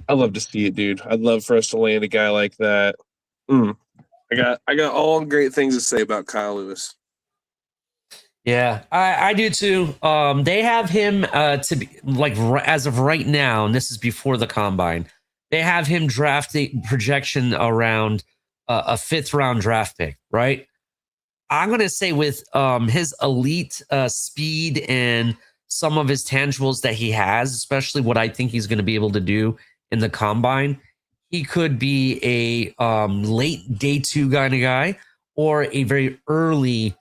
I love to see it, dude. I'd love for us to land a guy like that. I got all great things to say about Kyle Lewis. Yeah, I do too. They have him to be as of right now, and this is before the combine. They have him drafting projection around a 5th round draft pick, right? I'm gonna say with his elite speed and some of his tangibles that he has, especially what I think he's going to be able to do in the combine, he could be a late day 2 kind of guy or a very early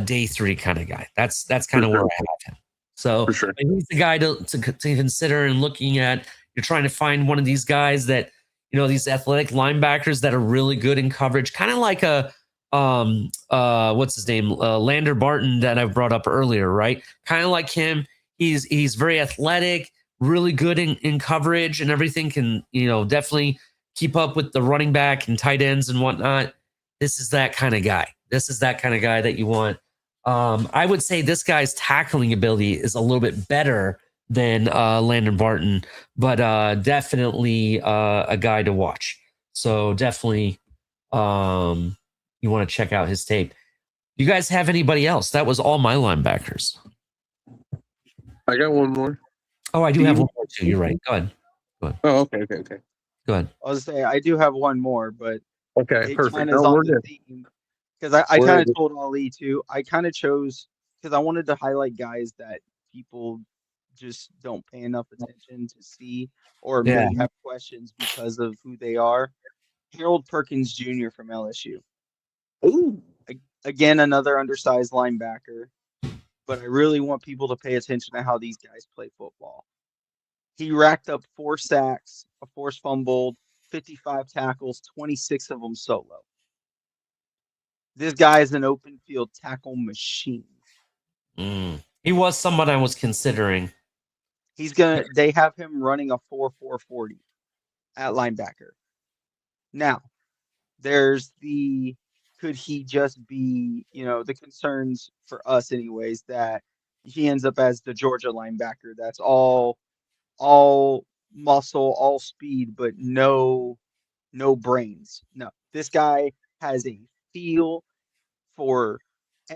day 3 kind of guy. That's kind of where I have him. So he's the guy to consider and looking at. You're trying to find one of these guys that, these athletic linebackers that are really good in coverage, kind of like a what's his name? Lander Barton that I brought up earlier, right? Kind of like him. He's very athletic, really good in coverage and everything, can, definitely keep up with the running back and tight ends and whatnot. This is that kind of guy. This is that kind of guy that you want. I would say this guy's tackling ability is a little bit better than Landon Barton, but definitely a guy to watch. So definitely you want to check out his tape. You guys have anybody else? That was all my linebackers. I got one more. Oh, I do have one more too. You're right. Go ahead. Oh, okay. Go ahead. I was saying I do have one more, but okay, perfect. Because I kind of told Ali too. I kind of chose because I wanted to highlight guys that people just don't pay enough attention to see or may have questions because of who they are. Harold Perkins Jr. from LSU. Ooh. Again, another undersized linebacker, but I really want people to pay attention to how these guys play football. He racked up 4 sacks, a forced fumble, 55 tackles, 26 of them solo. This guy is an open field tackle machine. He was someone I was considering. They have him running a 4.40 at linebacker. Now, there's could he just be, the concerns for us anyways, that he ends up as the Georgia linebacker. That's all all muscle, all speed, but no brains. No, this guy has a feel for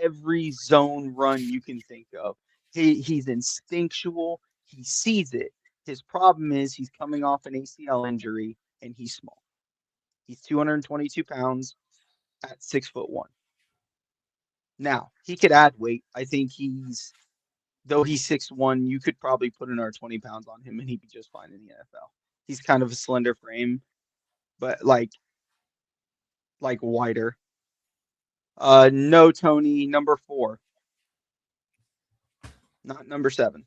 every zone run you can think of. He's instinctual. He sees it. His problem is he's coming off an ACL injury and he's small. He's 222 pounds at 6'1". Now he could add weight. I think though he's 6'1", you could probably put another 20 pounds on him and he'd be just fine in the NFL. He's kind of a slender frame, but like wider. No, Tony, number 4, not number 7.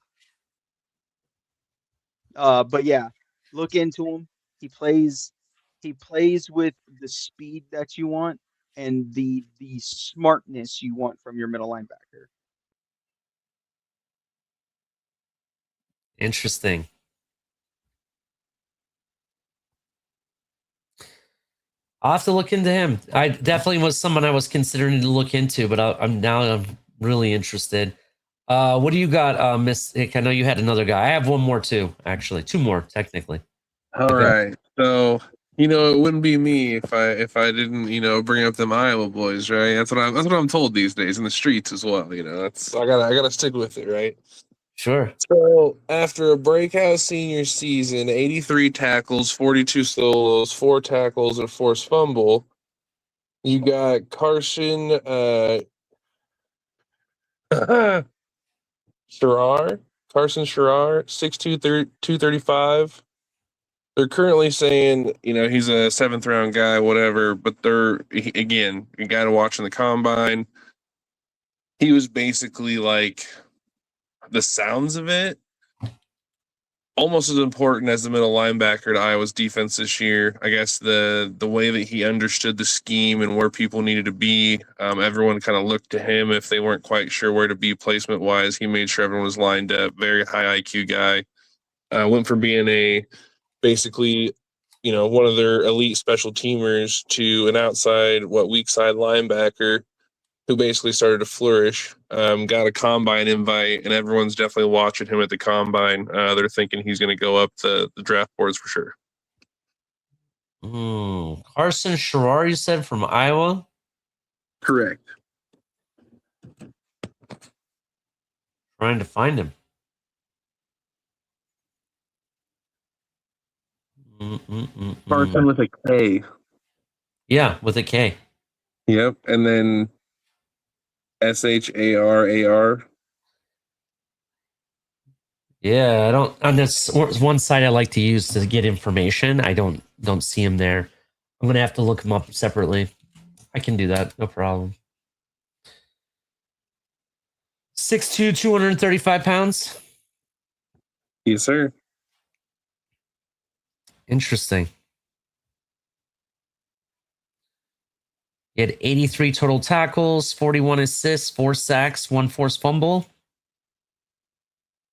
But yeah, look into him. He plays with the speed that you want and the smartness you want from your middle linebacker. Interesting. I'll have to look into him. I definitely was someone I was considering to look into, but I'm really interested. What do you got, Miss Hick? I know you had another guy. I have one more too, actually. 2 more, technically. All right. So, it wouldn't be me if I didn't, bring up them Iowa boys, right? That's what I'm told these days in the streets as well. That's I gotta stick with it, right? Sure. So after a breakout senior season, 83 tackles, 42 solos, 4 tackles, and a forced fumble, you got Carson Carson Sherrar, 6'2", 235. They're currently saying, he's a 7th round guy, whatever, but again, you got to watch in the combine. He was basically like, the sounds of it, almost as important as the middle linebacker to Iowa's defense this year. I guess the way that he understood the scheme and where people needed to be, everyone kind of looked to him if they weren't quite sure where to be placement wise. He made sure everyone was lined up. Very high IQ guy. Went from being basically, one of their elite special teamers to an outside, weak side linebacker who basically started to flourish. Got a combine invite, and everyone's definitely watching him at the combine. They're thinking he's going to go up the draft boards for sure. Carson Sherrar, you said, from Iowa? Correct. Trying to find him. Carson with a K. Yeah, with a K. Yep, and then Sharrar. Yeah, I don't. On this one site I like to use to get information, I don't see him there. I'm gonna have to look him up separately. I can do that, no problem. 6'2", 235 pounds. Yes, sir. Interesting. He had 83 total tackles, 41 assists, 4 sacks, 1 forced fumble.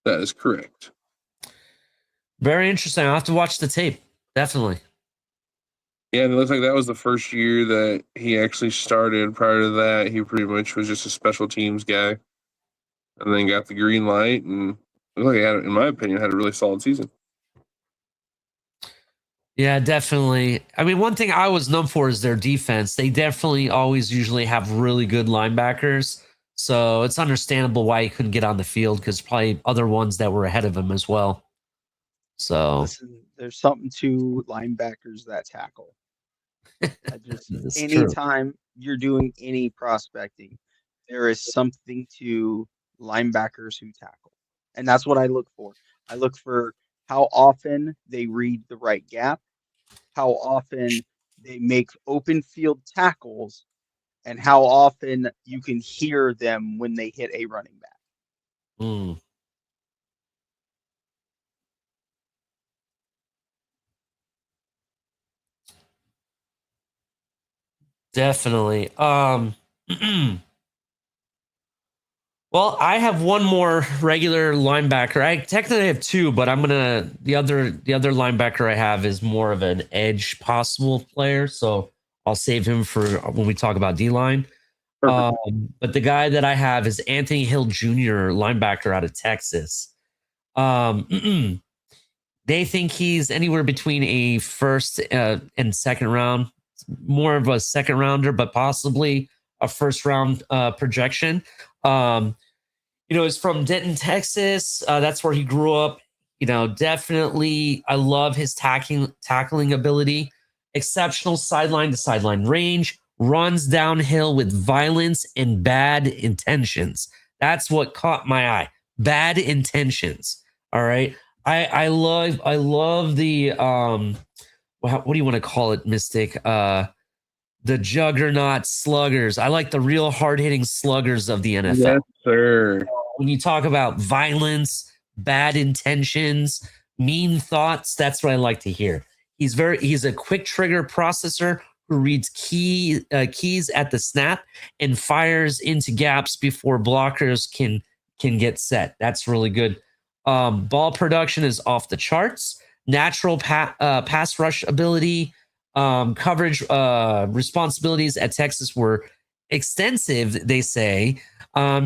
That is correct. Very interesting. I'll have to watch the tape. Definitely. Yeah, and it looks like that was the first year that he actually started. Prior to that, he pretty much was just a special teams guy. And then got the green light, and it looked like he had, in my opinion, had a really solid season. Yeah, definitely. I mean, one thing I was known for is their defense. They definitely always usually have really good linebackers. So it's understandable why he couldn't get on the field, because probably other ones that were ahead of him as well. So Listen, there's something to linebackers that tackle. That's Anytime you're doing any prospecting, there is something to linebackers who tackle. And that's what I look for. I look for how often they read the right gap, how often they make open field tackles, and how often you can hear them when they hit a running back. Definitely. Well, I have one more regular linebacker. I technically have 2, but the other linebacker I have is more of an edge possible player, so I'll save him for when we talk about D-line. But the guy that I have is Anthony Hill Jr., linebacker out of Texas. They think he's anywhere between a first and second round, more of a second rounder, but possibly a first round projection. He's from Denton, Texas. That's where he grew up. Definitely, I love his tackling ability, exceptional sideline to sideline range, runs downhill with violence and bad intentions. That's what caught my eye. Bad intentions. All right. I love the what do you want to call it, Mystic? The juggernaut sluggers. I like the real hard hitting sluggers of the NFL. Yes, sir. When you talk about violence, bad intentions, mean thoughts, that's what I like to hear. He's a quick trigger processor who reads keys at the snap and fires into gaps before blockers can get set. That's really good. Ball production is off the charts. Natural pass rush ability, coverage responsibilities at Texas were extensive, they say.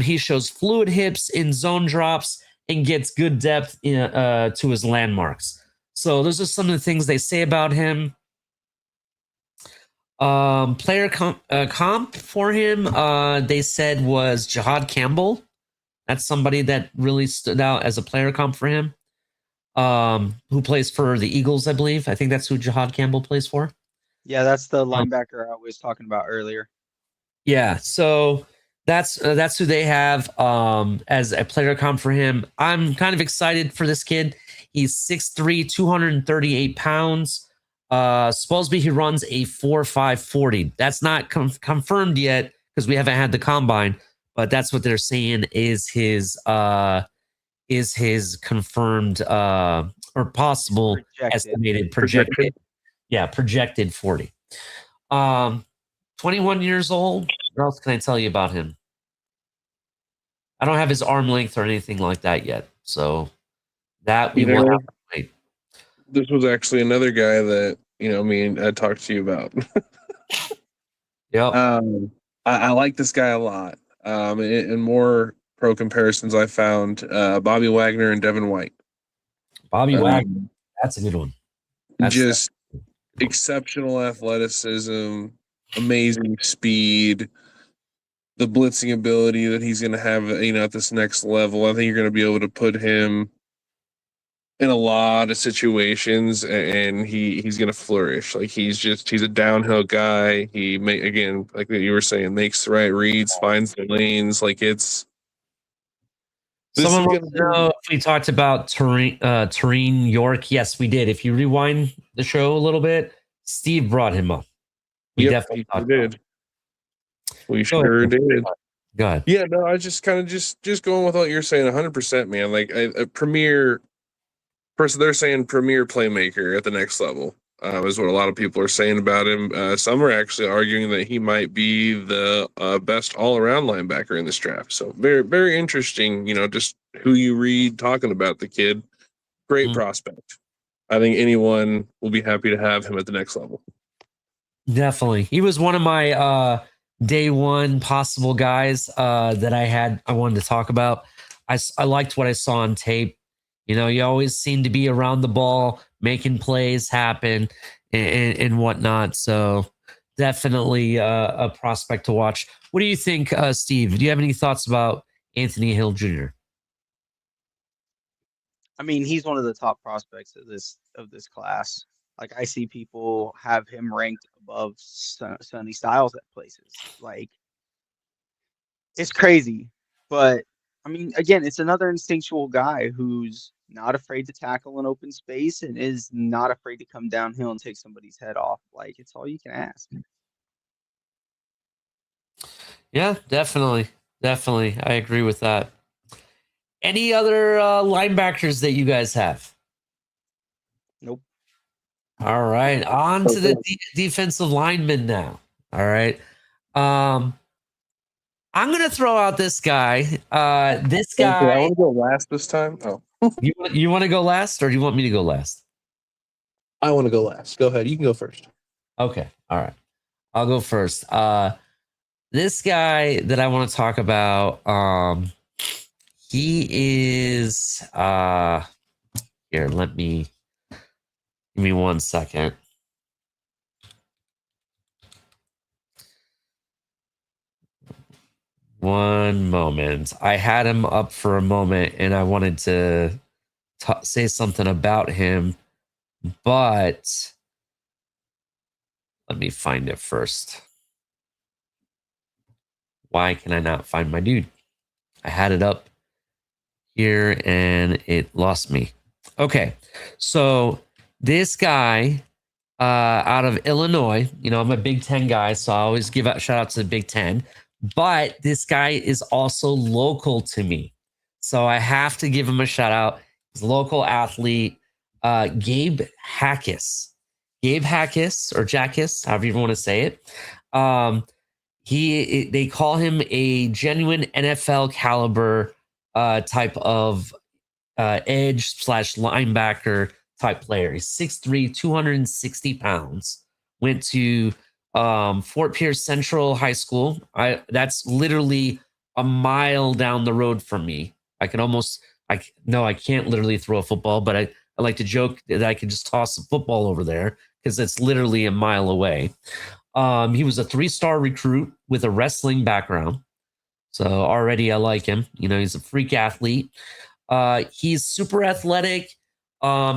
He shows fluid hips in zone drops and gets good depth to his landmarks. So those are some of the things they say about him. Player comp for him, they said, was Jahad Campbell. That's somebody that really stood out as a player comp for him. Who plays for the Eagles, I believe. I think that's who Jahad Campbell plays for. Yeah, that's the linebacker I was talking about earlier. Yeah, so that's who they have as a player comp for him. I'm kind of excited for this kid. He's 6'3", 238 pounds. Supposed to be he runs a 4.5 40. That's not confirmed yet because we haven't had the combine, but that's what they're saying is his confirmed or possible estimated projected. Yeah, projected 40. 21 years old. What else can I tell you about him? I don't have his arm length or anything like that yet. So that we will have to wait. This was actually another guy that, me and I talked to you about. Yeah. I like this guy a lot. In more pro comparisons I found, Bobby Wagner and Devin White. Bobby Wagner. That's a good one. Just exceptional athleticism, amazing speed, the blitzing ability that he's going to have, at this next level. I think you're going to be able to put him in a lot of situations, and he's going to flourish. Like he's a downhill guy. He again, like you were saying, makes the right reads, finds the lanes. Like it's. Someone wants to know if we talked about Terrene York. Yes, we did. If you rewind the show a little bit, Steve brought him up. We definitely did. We sure did. Go ahead. Yeah, no, I just kind of just going with what you're saying, 100%, man. Like a premier person, they're saying premier playmaker at the next level is what a lot of people are saying about him. Some are actually arguing that he might be the best all-around linebacker in this draft. So very, very interesting. Just who you read talking about the kid. Great prospect. I think anyone will be happy to have him at the next level. Definitely, he was one of my day one possible guys that I wanted to talk about. I liked what I saw on tape. You always seem to be around the ball, making plays happen and whatnot. So definitely a prospect to watch. What do you think, Steve? Do you have any thoughts about Anthony Hill Jr.? I mean, he's one of the top prospects of this class. Like I see people have him ranked above Sonny Styles at places. Like it's crazy, but I mean, again, it's another instinctual guy who's not afraid to tackle in open space and is not afraid to come downhill and take somebody's head off. Like it's all you can ask. Yeah, definitely. Definitely. I agree with that. Any other linebackers that you guys have? Nope. All right. On to the defensive linemen now. All right. I'm going to throw out this guy. This guy. Okay, I want to go last this time. Oh. You want to go last or do you want me to go last? I want to go last. Go ahead. You can go first. Okay. All right. I'll go first. This guy that I want to talk about, he is here, let me Give me 1 second. One moment. I had him up for a moment and I wanted to say something about him, but let me find it first. Why can I not find my dude? I had it up here and it lost me. Okay. So this guy out of Illinois, you know, I'm a Big Ten guy, so I always give out shout out to the Big Ten. But this guy is also local to me. So I have to give him a shout out. He's a local athlete, Gabe Hackis. Gabe Hackis or Jackus, however you want to say it. They call him a genuine NFL caliber type of edge slash linebacker type player. He's 6'3", 260 pounds. Went to Fort Pierce Central High School. That's literally a mile down the road from me. I can't literally throw a football, but I like to joke that I could just toss a football over there because it's literally a mile away. He was a 3-star recruit with a wrestling background. So already I like him. You know, he's a freak athlete. He's super athletic.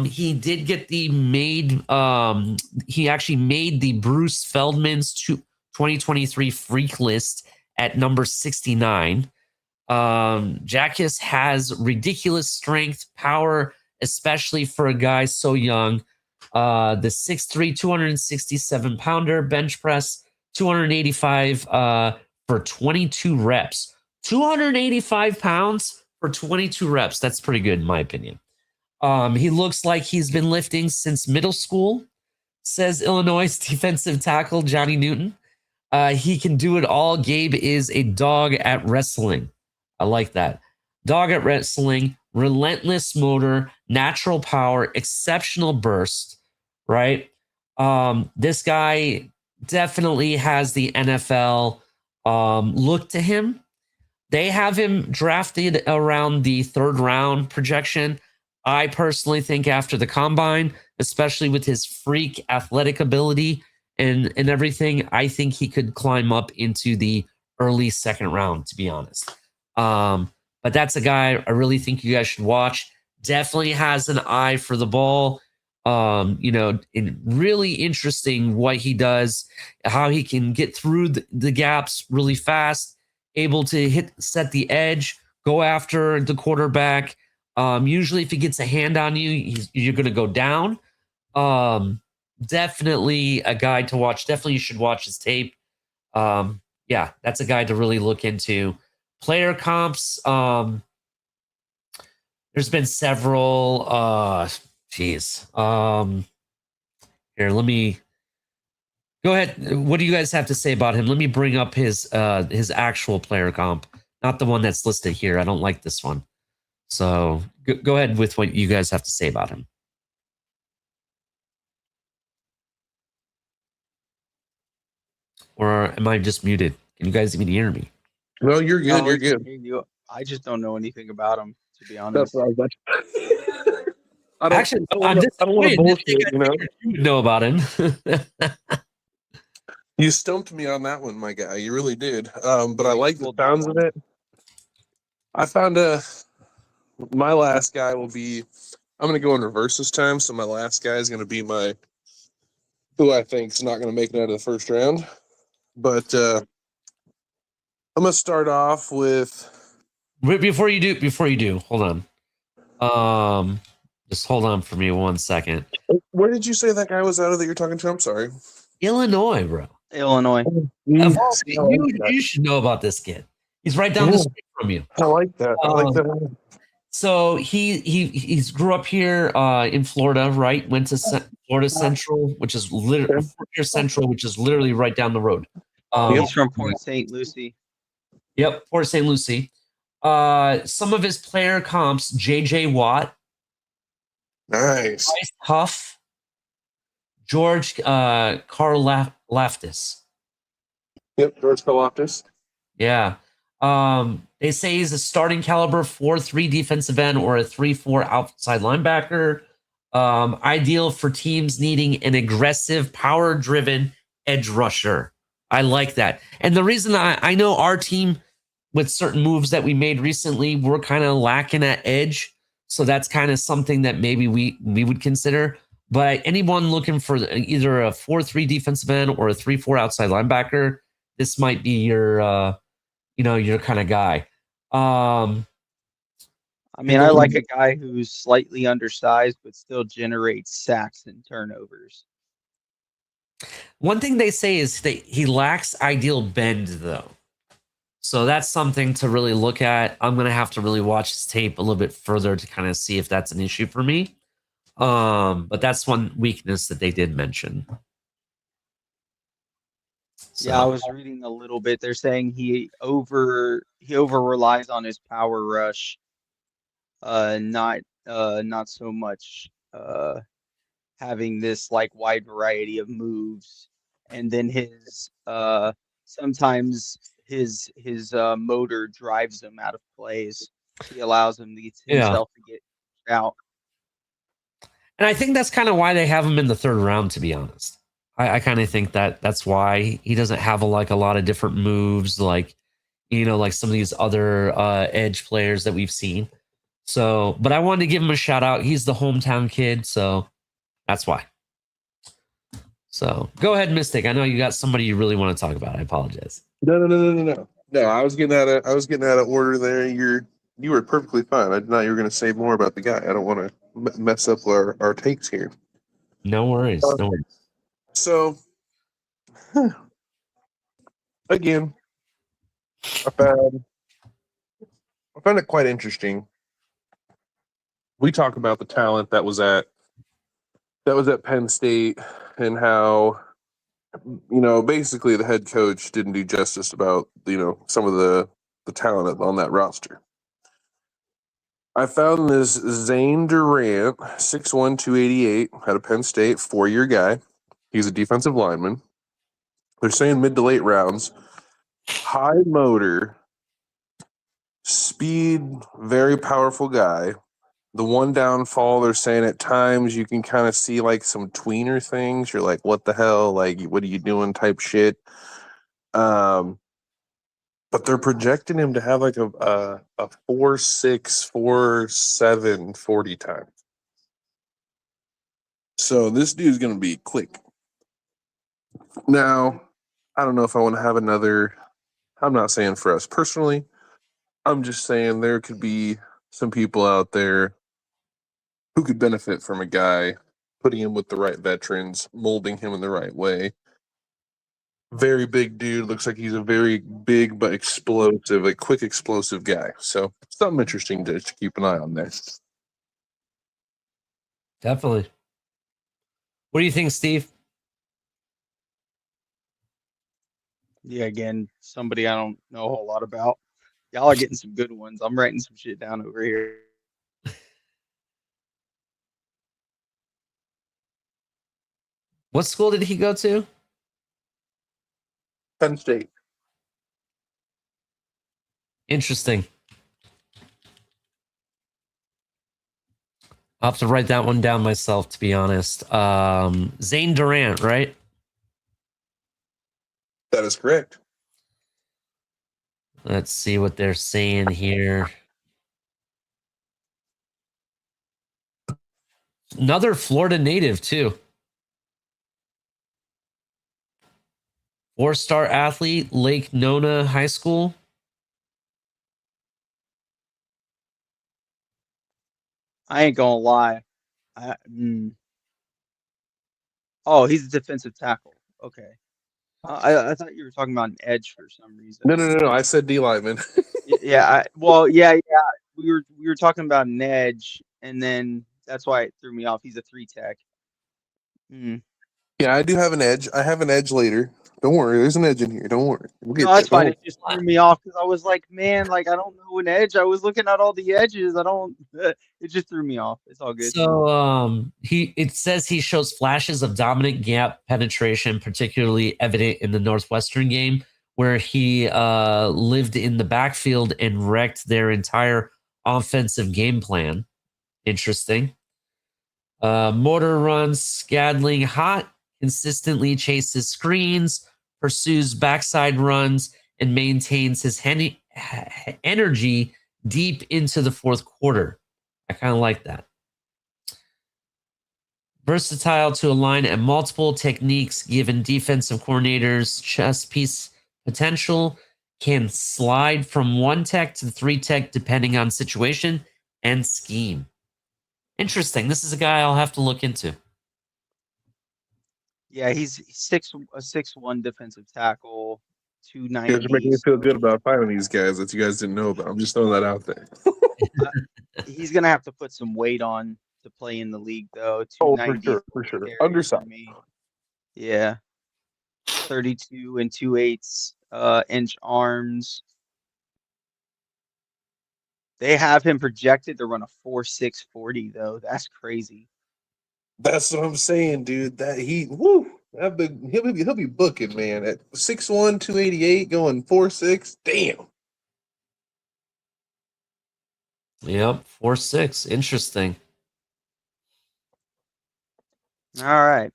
He did get he actually made the Bruce Feldman's 2023 freak list at number 69. Jackus has ridiculous strength, power, especially for a guy so young. The 6'3", 267 pounder bench press, 285 for 22 reps. 285 pounds for 22 reps. That's pretty good in my opinion. He looks like he's been lifting since middle school, says Illinois defensive tackle Johnny Newton. He can do it all. Gabe is a dog at wrestling. I like that. Dog at wrestling, relentless motor, natural power, exceptional burst, right? This guy definitely has the NFL look to him. They have him drafted around the 3rd round projection. I personally think after the combine, especially with his freak athletic ability and everything, I think he could climb up into the early 2nd round, to be honest. But that's a guy I really think you guys should watch. Definitely has an eye for the ball. You know, and really interesting what he does, how he can get through the gaps really fast, able to set the edge, go after the quarterback. Usually if he gets a hand on you, you're going to go down. Definitely a guy to watch. Definitely you should watch his tape. Yeah, that's a guy to really look into. Player comps. There's been several. Here, let me go ahead. What do you guys have to say about him? Let me bring up his actual player comp, not the one that's listed here. I don't like this one. So go ahead with what you guys have to say about him. Or am I just muted? Can you guys even hear me? No, you're good. No, You're we can good. hear you. I just don't know anything about him, to be honest. That's what I was about to- Actually, I don't want to bullshit, you know. You would know about him. You stumped me on that one, my guy. You really did. But I like the Pulled that sounds of one. it. I found my last guy will be. I'm going to go in reverse this time. So my last guy is going to be who I think is not going to make it out of the first round. But I'm going to start off with. Before you do, hold on. Just hold on for me 1 second. Where did you say that guy was out of that you're talking to? I'm sorry. Illinois, bro. Illinois. You should know about this kid. He's right down the street from you. I like that. I like that. So he's grew up here in Florida, right? Went to Florida Central, which is literally Central, which is literally right down the road. He's from Port St. Lucie. Yep, Port St. Lucie. Some of his player comps: J.J. Watt, Nice. Bryce Huff, George Karlaftis. Yep, George Karlaftis. Yeah. They say he's a starting caliber 4-3 defensive end or a 3-4 outside linebacker. Ideal for teams needing an aggressive, power-driven edge rusher. I like that. And the reason I know our team with certain moves that we made recently, we're kind of lacking at edge. So that's kind of something that maybe we would consider. But anyone looking for either a 4-3 defensive end or a 3-4 outside linebacker, this might be your your kind of guy. I mean, I like a guy who's slightly undersized but still generates sacks and turnovers. One thing they say is that he lacks ideal bend, though. So that's something to really look at. I'm going to have to really watch his tape a little bit further to kind of see if that's an issue for me. But that's one weakness that they did mention. So. Yeah, I was reading a little bit. They're saying he over relies on his power rush, not so much having this like wide variety of moves, and then his sometimes his motor drives him out of plays. He allows himself to get out. And I think that's kind of why they have him in the third round, to be honest. I kind of think that's why he doesn't have a lot of different moves, like some of these other edge players that we've seen. So, but I wanted to give him a shout out. He's the hometown kid, so that's why. So go ahead, Mystic. I know you got somebody you really want to talk about. I apologize. No. I was getting out of order there. You were perfectly fine. I thought you were going to say more about the guy. I don't want to mess up our takes here. No worries. No worries. So, again, I found it quite interesting. We talk about the talent that was at Penn State and how, basically the head coach didn't do justice about, some of the talent on that roster. I found this Zane Durant, 6'1", 288, out of Penn State, 4-year guy. He's a defensive lineman. They're saying mid to late rounds. High motor, speed, very powerful guy. The one downfall, they're saying at times you can kind of see like some tweener things. You're like, what the hell? Like, what are you doing type shit? But they're projecting him to have like a 4.6, 4.7 40 time. So this dude's going to be quick. Now, I don't know if I want to have another. I'm not saying for us personally. I'm just saying there could be some people out there who could benefit from a guy putting him with the right veterans, molding him in the right way. Very big dude. Looks like he's a very big but explosive, like quick, explosive guy. So something interesting to keep an eye on there. Definitely. What do you think, Steve? Yeah, again, somebody I don't know a whole lot about. Y'all are getting some good ones. I'm writing some shit down over here. What school did he go to? Penn State. Interesting. I'll have to write that one down myself, to be honest. Zane Durant, right? That is correct. Let's see what they're saying here. Another Florida native, too. 4-star athlete, Lake Nona High School. I ain't gonna lie. Oh, he's a defensive tackle. Okay. I thought you were talking about an edge for some reason. No. I said D lineman. Yeah. We were talking about an edge, and then that's why it threw me off. He's a 3-tech. Yeah, I do have an edge. I have an edge later. Don't worry, there's an edge in here. Don't worry. No, that's fine. It just threw me off because I was like, man, like I don't know an edge. I was looking at all the edges. I don't. It just threw me off. It's all good. So it says he shows flashes of dominant gap penetration, particularly evident in the Northwestern game, where he lived in the backfield and wrecked their entire offensive game plan. Interesting. Motor runs Scadling hot, consistently chases screens, pursues backside runs, and maintains his energy deep into the fourth quarter. I kind of like that. Versatile to align at multiple techniques given defensive coordinators chess piece potential. Can slide from 1 tech to 3 tech depending on situation and scheme. Interesting. This is a guy I'll have to look into. Yeah, he's a 6'1" defensive tackle, You guys are 290. making me feel So good about finding these guys that you guys didn't know about. I'm just throwing that out there. he's gonna have to put some weight on to play in the league, though. Oh, 290 is for a sure. big area for Undersized. me. Yeah, 32 and 2/8 inch arms. They have him projected to run a 4.6 40 though. That's crazy. That's what I'm saying, dude. That big, he'll be booking, man. At 6'1", 288, going 4.6. Damn. Yep, 4.6. Interesting. All right.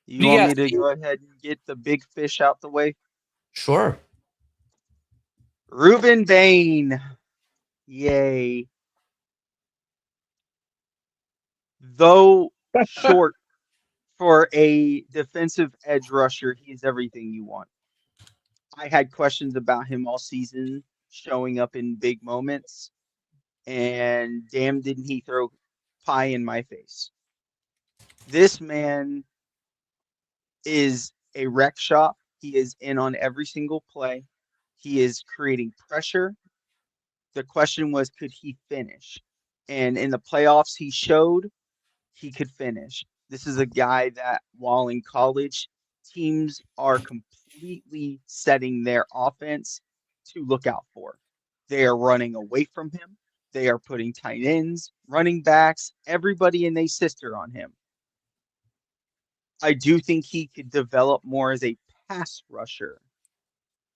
You You want got- me to go ahead and get the big fish out the way? Sure. Ruben Bain. Yay. Though short for a defensive edge rusher, he's everything you want. I had questions about him all season, showing up in big moments, and damn, didn't he throw pie in my face. This man is a wreck shop. He is in on every single play. He is creating pressure. The question was, could he finish? And in the playoffs, he showed he could finish. This is a guy that, while in college, teams are completely setting their offense to look out for. They are running away from him. They are putting tight ends, running backs, everybody and their sister on him. I do think he could develop more as a pass rusher,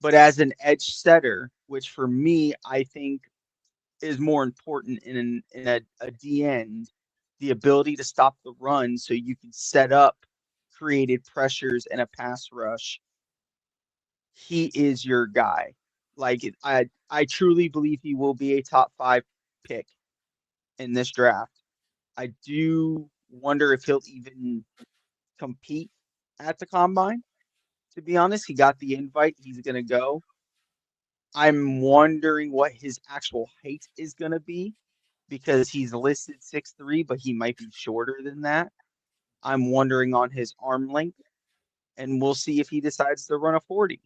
but as an edge setter, which for me, I think is more important in a D end, the ability to stop the run so you can set up created pressures and a pass rush. He is your guy. Like I truly believe he will be a top 5 pick in this draft. I do wonder if he'll even compete at the combine. To be honest, he got the invite. He's gonna go. I'm wondering what his actual height is gonna be because he's listed 6'3", but he might be shorter than that. I'm wondering on his arm length, and we'll see if he decides to run a 40.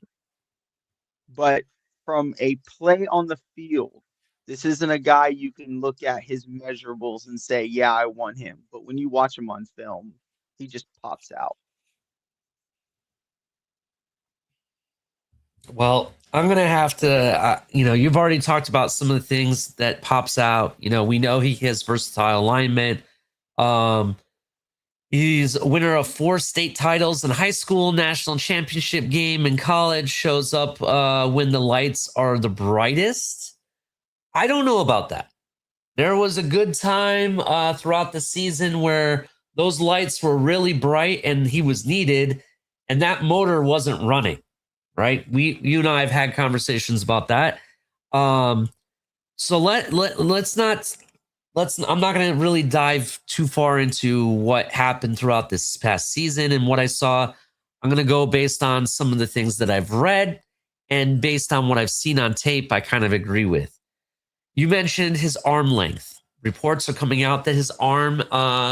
But from a play on the field, this isn't a guy you can look at his measurables and say, yeah, I want him. But when you watch him on film, he just pops out. Well, I'm going to have to, you've already talked about some of the things that pops out. We know he has versatile alignment. He's a winner of 4 state titles in high school, national championship game in college, shows up when the lights are the brightest. I don't know about that. There was a good time throughout the season where those lights were really bright and he was needed, and that motor wasn't running, right? You and I have had conversations about that. So let's not. I'm not going to really dive too far into what happened throughout this past season and what I saw. I'm going to go based on some of the things that I've read and based on what I've seen on tape. I kind of agree with. You mentioned his arm length. Reports are coming out that his arm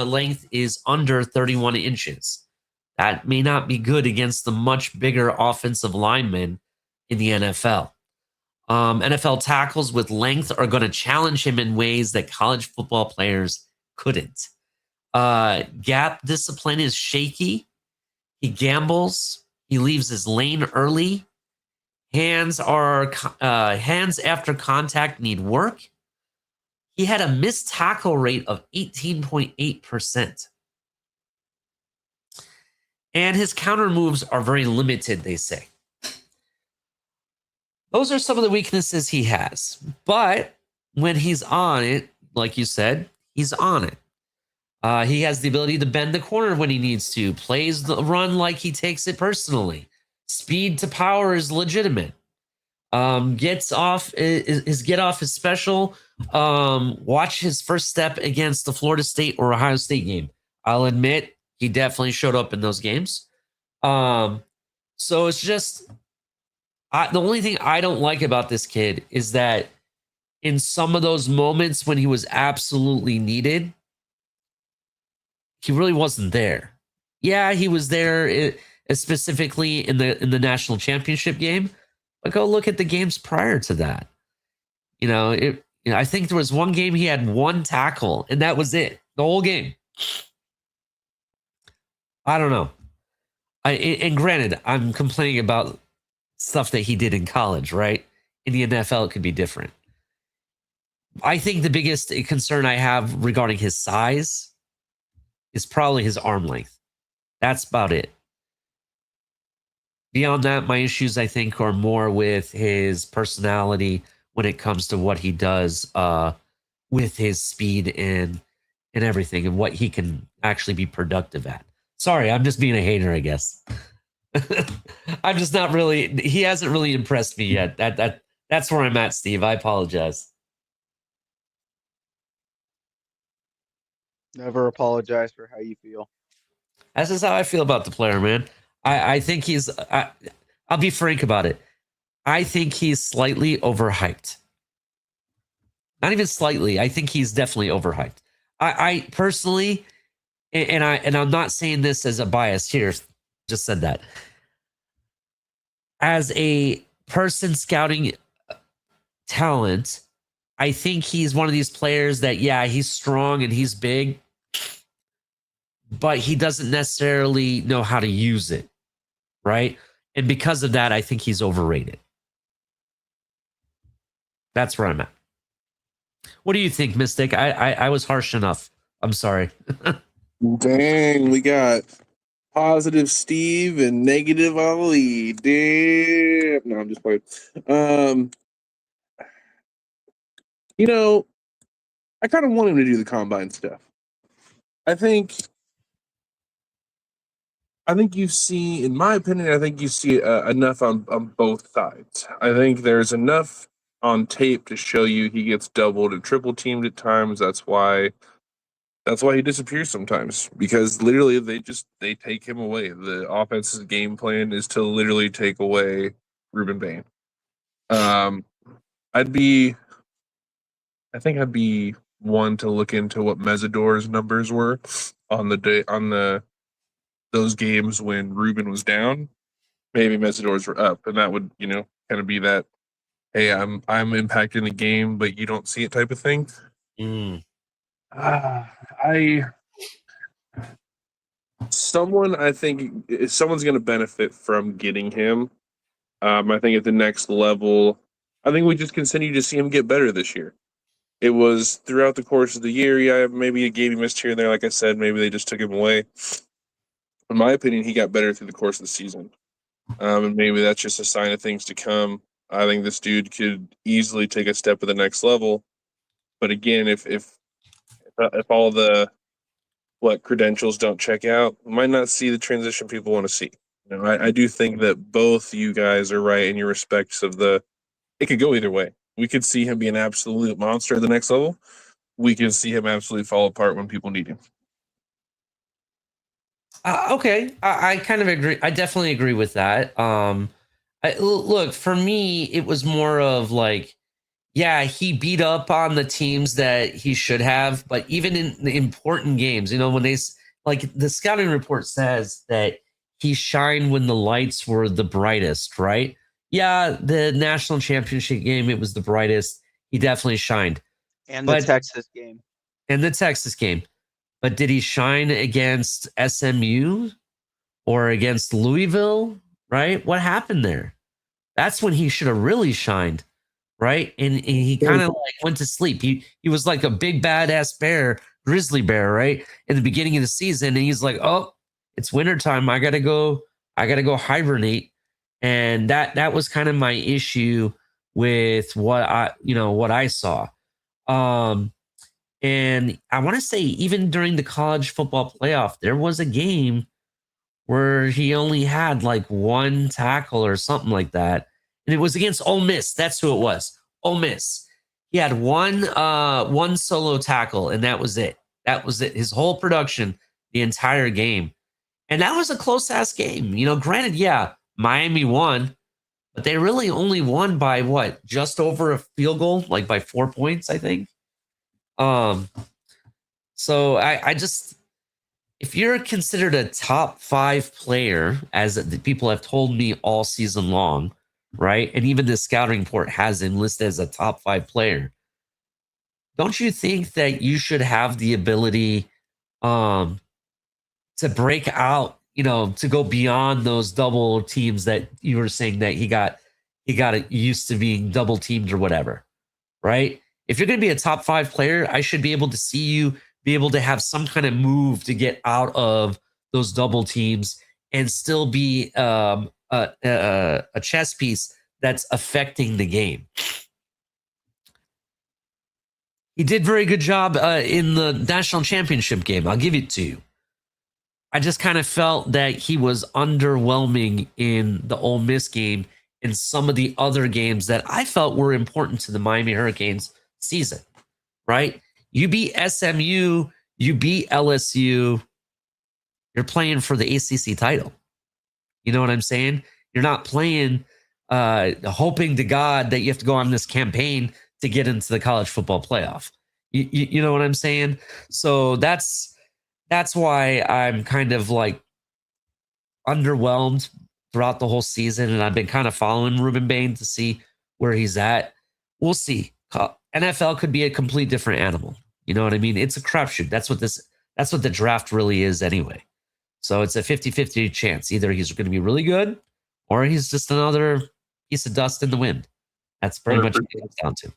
length is under 31 inches. That may not be good against the much bigger offensive linemen in the NFL. NFL tackles with length are going to challenge him in ways that college football players couldn't. Gap discipline is shaky. He gambles. He leaves his lane early. Hands after contact need work. He had a missed tackle rate of 18.8%. And his counter moves are very limited, they say. Those are some of the weaknesses he has. But when he's on it, like you said, he's on it. He has the ability to bend the corner when he needs to, plays the run like he takes it personally. Speed to power is legitimate. Gets off his get off is special. Watch his first step against the Florida State or Ohio State game. I'll admit he definitely showed up in those games. So it's just the only thing I don't like about this kid is that in some of those moments when he was absolutely needed, he really wasn't there. Yeah, he was there specifically in the national championship game, but go look at the games prior to that. I think there was one game he had one tackle, and that was it. The whole game. I don't know. And granted, I'm complaining about stuff that he did in college, right? In the NFL, it could be different. I think the biggest concern I have regarding his size is probably his arm length. That's about it. Beyond that, my issues, I think, are more with his personality when it comes to what he does with his speed and everything and what he can actually be productive at. Sorry, I'm just being a hater, I guess. I'm just not really. He hasn't really impressed me yet. That's where I'm at, Steve. I apologize. Never apologize for how you feel. That's just how I feel about the player, man. I think he's. I'll be frank about it. I think he's slightly overhyped. Not even slightly. I think he's definitely overhyped. I personally, and I'm not saying this as a bias here. Just said that. As a person scouting talent, I think he's one of these players that, yeah, he's strong and he's big, but he doesn't necessarily know how to use it, right? And because of that, I think he's overrated. That's where I'm at. What do you think, Mystic? I was harsh enough. I'm sorry. Dang, we got positive Steve and negative Ali. Damn. No, I'm just playing. I kind of want him to do the combine stuff. I think you see, in my opinion, I think you see enough on both sides. I think there's enough on tape to show you he gets doubled and triple teamed at times. That's why he disappears sometimes, because literally they take him away. The offense's game plan is to literally take away Ruben Bain. I'd be one to look into what Mesidor's numbers were on those games when Ruben was down. Maybe Mesidor's were up, and that would kind of be that, hey, I'm impacting the game, but you don't see it type of thing. I think someone's going to benefit from getting him. I think at the next level, I think we just continue to see him get better this year. It was throughout the course of the year. Yeah, maybe a game he missed here and there. Like I said, maybe they just took him away. In my opinion, he got better through the course of the season. And maybe that's just a sign of things to come. I think this dude could easily take a step to the next level. But again, if all the credentials don't check out, we might not see the transition people want to see. I do think that both you guys are right in your respects of it could go either way. We could see him be an absolute monster at the next level. We can see him absolutely fall apart when people need him. Okay, I kind of agree. I definitely agree with that. Look, for me, it was more of like, yeah, he beat up on the teams that he should have, but even in the important games, when the scouting report says that he shined when the lights were the brightest, right? Yeah, the national championship game, it was the brightest. He definitely shined. And the Texas game. And the Texas game. But did he shine against SMU or against Louisville, right? What happened there? That's when he should have really shined, right? And he kind of went to sleep. He was like a big badass grizzly bear, right? In the beginning of the season, and he's like, "Oh, it's wintertime. I gotta go hibernate." And that was kind of my issue with what I saw. And I want to say, even during the college football playoff, there was a game where he only had like one tackle or something like that. And it was against Ole Miss. That's who it was. Ole Miss. He had one solo tackle, and that was it. That was it. His whole production, the entire game. And that was a close ass game. You know, granted, yeah, Miami won, but they really only won by what? Just over a field goal, like by 4 points, I think. So I just, if you're considered a top 5 player, as the people have told me all season long, right? And even the scouting report has him listed as a top 5 player. Don't you think that you should have the ability to break out, you know, to go beyond those double teams that you were saying that he got used to being double teamed or whatever, right? If you're going to be a top 5 player, I should be able to see you be able to have some kind of move to get out of those double teams and still be a chess piece that's affecting the game. He did very good job in the national championship game. I'll give it to you. I just kind of felt that he was underwhelming in the Ole Miss game and some of the other games that I felt were important to the Miami Hurricanes season, right? You beat SMU, you beat LSU, you're playing for the ACC title. You know what I'm saying? You're not playing hoping to God that you have to go on this campaign to get into the college football playoff. You know what I'm saying? So that's why I'm kind of like underwhelmed throughout the whole season, and I've been kind of following Ruben Bain to see where he's at. We'll see. NFL could be a complete different animal. You know what I mean? It's a crapshoot. That's what the draft really is anyway. So it's a 50-50 chance. Either he's going to be really good or he's just another piece of dust in the wind. That's pretty much what it comes down to.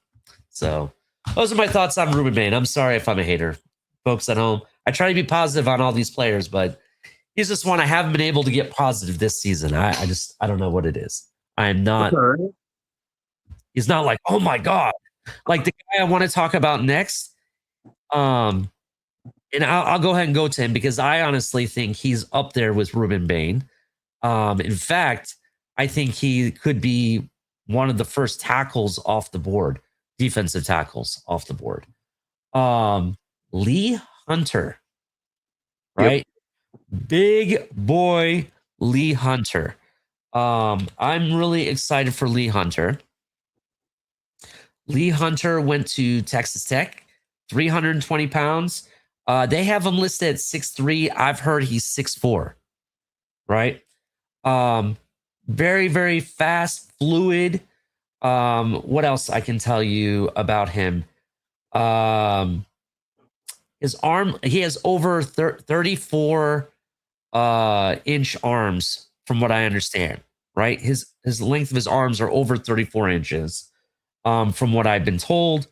So those are my thoughts on Ruben Bain. I'm sorry if I'm a hater, folks at home. I try to be positive on all these players, but he's just one I haven't been able to get positive this season. I don't know what it is. I am not. He's not like, oh my God. Like the guy I want to talk about next. And I'll go ahead and go to him because I honestly think he's up there with Ruben Bain. In fact, I think he could be one of the first tackles off the board, defensive tackles off the board. Lee Hunter, right? Yep. Big boy Lee Hunter. I'm really excited for Lee Hunter. Lee Hunter went to Texas Tech, 320 pounds. They have him listed at 6'3". I've heard he's 6'4", right? Very, very fast, fluid. What else I can tell you about him? His arm, he has over 34 inch arms, from what I understand, right? His length of his arms are over 34 inches, from what I've been told.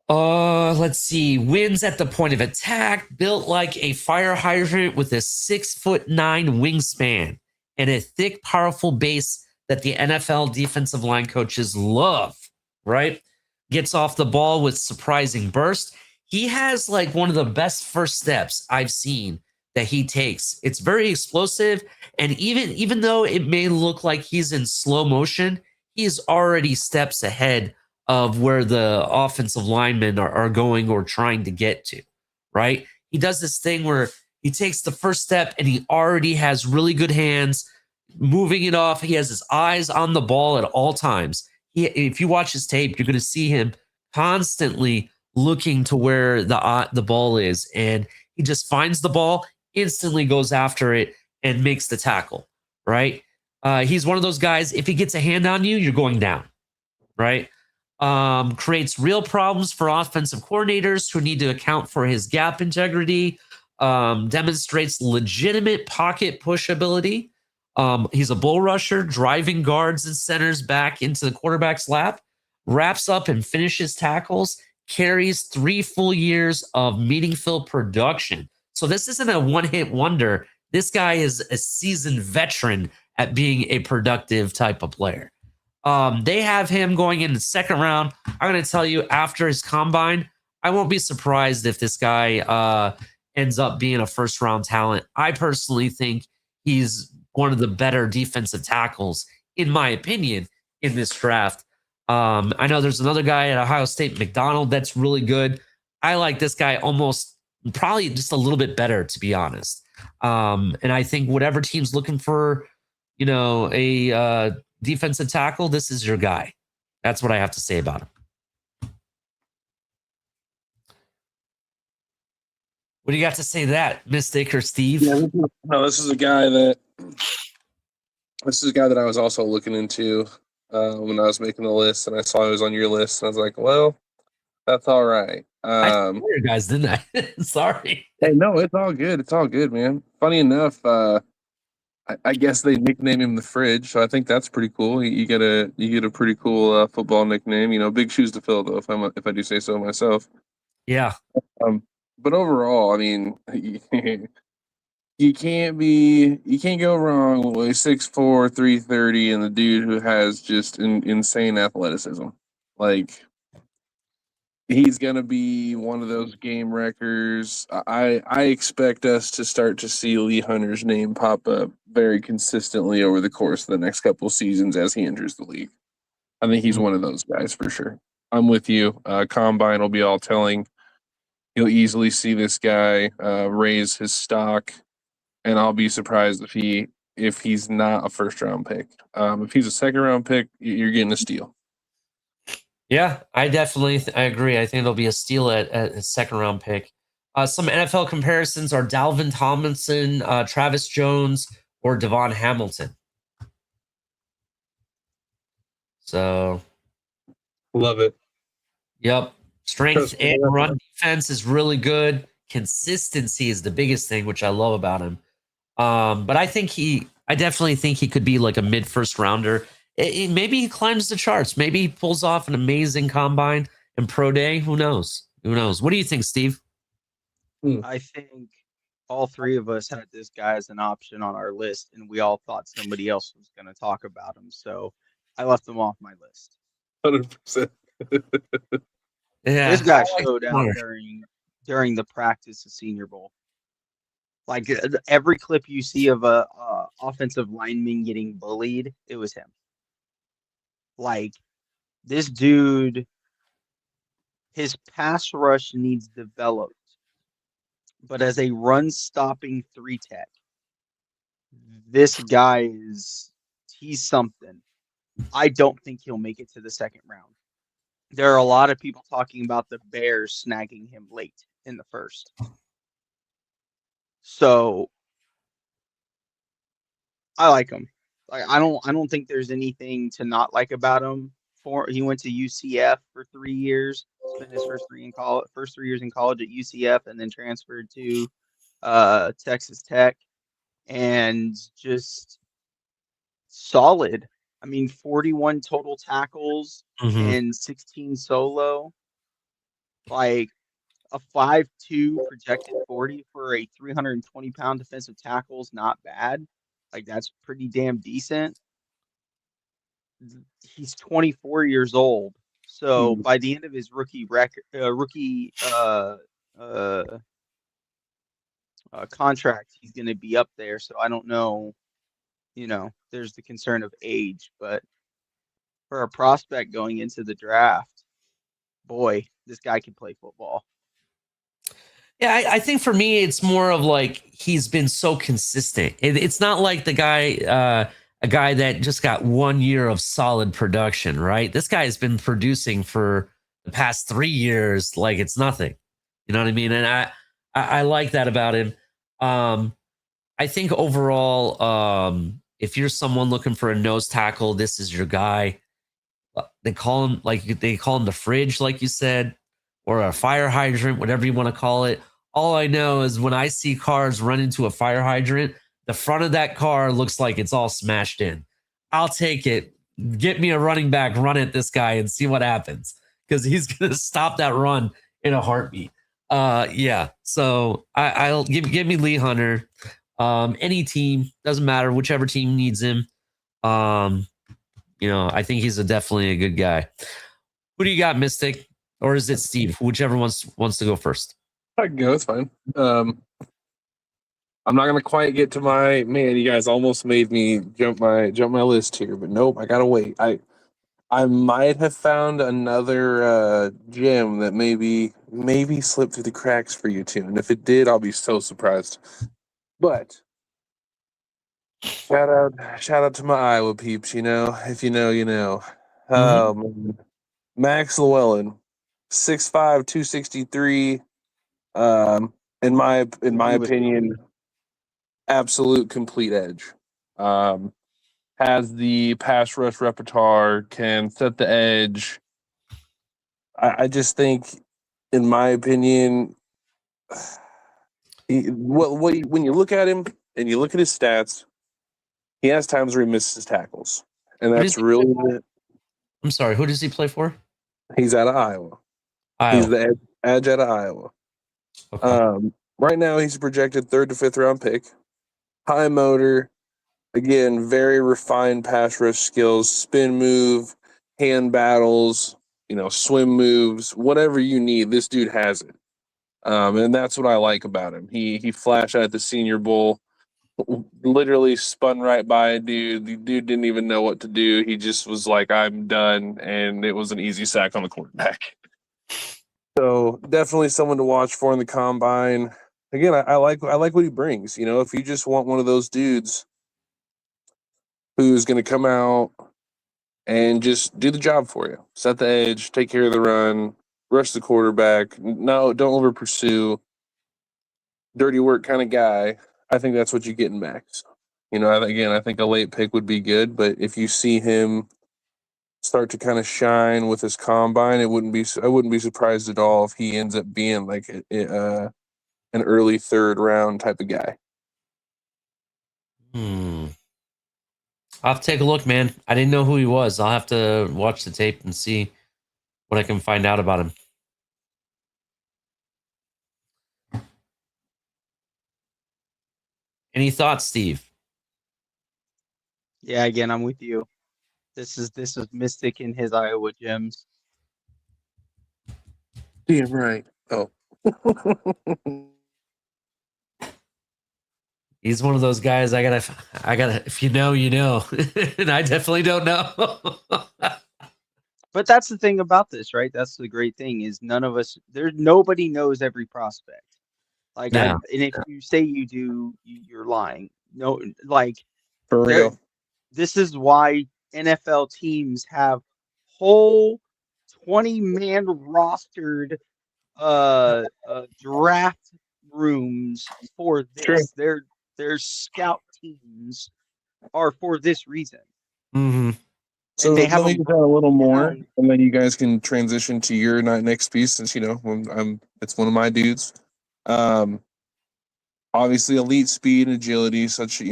Let's see. Wins at the point of attack, built like a fire hydrant with a 6'9" wingspan and a thick, powerful base that the NFL defensive line coaches love, right? Gets off the ball with surprising burst. He has like one of the best first steps I've seen that he takes. It's very explosive. And even though it may look like he's in slow motion, he's already steps ahead of where the offensive linemen are going or trying to get to, right? He does this thing where he takes the first step and he already has really good hands, moving it off. He has his eyes on the ball at all times. If you watch his tape, you're going to see him constantly looking to where the ball is, and he just finds the ball, instantly goes after it, and makes the tackle, right? He's one of those guys, if he gets a hand on you, you're going down, right? Creates real problems for offensive coordinators who need to account for his gap integrity, demonstrates legitimate pocket push ability. He's a bull rusher, driving guards and centers back into the quarterback's lap, wraps up and finishes tackles, carries 3 full years of meaningful production. So this isn't a one-hit wonder. This guy is a seasoned veteran at being a productive type of player. They have him going in the second round. I'm going to tell you, after his combine, I won't be surprised if this guy ends up being a first round talent. I personally think he's one of the better defensive tackles, in my opinion, in this draft. I know there's another guy at Ohio State, McDonald, that's really good. I like this guy almost probably just a little bit better, to be honest. And I think whatever team's looking for, a defensive tackle, this is your guy. That's what I have to say about him. What do you got to say to that, Mystic or Steve? Yeah, no, this is a guy that I was also looking into when I was making the list, and I saw he was on your list, and I was like, well, that's all right. I told you guys, didn't I? Sorry. Hey, no, it's all good. It's all good, man. Funny enough, I guess they nickname him the Fridge, so I think that's pretty cool. You get a pretty cool football nickname. Big shoes to fill, though, if I do say so myself. Yeah. But overall, I mean, you can't go wrong with 6'4", 330, and the dude who has just insane athleticism. Like, he's gonna be one of those game wreckers. I expect us to start to see Lee Hunter's name pop up very consistently over the course of the next couple of seasons as he enters the league. I think he's one of those guys for sure. I'm with you. Combine will be all telling. You'll easily see this guy raise his stock, and I'll be surprised if he's not a first round pick. If he's a second round pick, you're getting a steal. Yeah, I definitely I agree. I think it'll be a steal at a second round pick. Some NFL comparisons are Dalvin Tomlinson, Travis Jones, or Devon Hamilton. So, Love it. yep. Strength and run defense is really good. Consistency is the biggest thing, which I love about him. But I definitely think he could be like a mid first rounder. Maybe he climbs the charts. Maybe he pulls off an amazing combine and pro day. Who knows? Who knows? What do you think, Steve? I think all three of us had this guy as an option on our list, and we all thought somebody else was going to talk about him. So I left him off my list. 100%. Yeah, This guy showed out during the practice of Senior Bowl. Like every clip you see of a offensive lineman getting bullied, it was him. Like this dude, his pass rush needs developed, but as a run-stopping 3-tech, this guy he's something. I don't think he'll make it to the second round. There are a lot of people talking about the Bears snagging him late in the first. So I like him. Like I don't think there's anything to not like about him. He went to UCF for 3 years, spent his first 3 years in college at UCF, and then transferred to Texas Tech, and just solid. I mean, 41 total tackles and 16 solo. Like a 5'2" projected 40 for a 320-pound defensive tackle is not bad. Like that's pretty damn decent. He's 24 years old, so by the end of his rookie contract, he's going to be up there. So I don't know. There's the concern of age, but for a prospect going into the draft, boy, this guy can play football. Yeah, I think for me, it's more of like he's been so consistent. It's not like a guy that just got 1 year of solid production, right? This guy has been producing for the past 3 years like it's nothing. You know what I mean? And I like that about him. I think overall, if you're someone looking for a nose tackle, this is your guy. They call him the Fridge, like you said, or a fire hydrant, whatever you want to call it. All I know is when I see cars run into a fire hydrant, the front of that car looks like it's all smashed in. I'll take it. Get me a running back, run at this guy and see what happens, because he's going to stop that run in a heartbeat. Yeah. So I'll give me Lee Hunter. Any team, doesn't matter, whichever team needs him. I think he's definitely a good guy. Who do you got, Mystic? or is it Steve? Whichever wants to go first. I can go. It's fine. I'm not gonna quite get to my man. You guys almost made me jump my list here, but nope. I gotta wait. I might have found another gem that maybe slipped through the cracks for you two, and if it did, I'll be so surprised. But shout out to my Iowa peeps. You know, if you know, you know. Max Llewellyn, 6'5", 263. In my opinion, absolute complete edge. Has the pass rush repertoire, can set the edge. I just think, in my opinion, when you look at him and you look at his stats, he has times where he misses tackles, and that's really I'm sorry. Who does he play for? he's out of Iowa. Iowa. He's the edge out of Iowa. Okay. Right now, he's a projected 3rd to 5th round pick. High motor, again, very refined pass rush skills, spin move, hand battles, swim moves, whatever you need. This dude has it, and that's what I like about him. He flashed out at the Senior Bowl, literally spun right by a dude. The dude didn't even know what to do. He just was like, "I'm done," and it was an easy sack on the quarterback. So definitely someone to watch for in the combine. Again, I like what he brings. If you just want one of those dudes who's going to come out and just do the job for you, set the edge, take care of the run, rush the quarterback. No, don't over pursue. Dirty work kind of guy. I think that's what you get in Max. I think a late pick would be good, but if you see him start to kind of shine with his combine, I wouldn't be surprised at all if he ends up being like an early 3rd round type of guy. I'll have to take a look, man. I didn't know who he was. I'll have to watch the tape and see what I can find out about him. Any thoughts, Steve? Yeah, again, I'm with you. This is Mystic in his Iowa gems. Damn right. Oh. He's one of those guys I gotta, if you know, you know. And I definitely don't know. But that's the thing about this, right? That's the great thing is nobody knows every prospect. Like Yeah. and if you say you do, you're lying. No, like For real. this is why NFL teams have whole 20-man rostered draft rooms for this. True. Their scout teams are for this reason. Mm-hmm. So and they let have me get that a little more, down. and then you guys can transition to your next piece, since it's one of my dudes. Obviously elite speed and agility,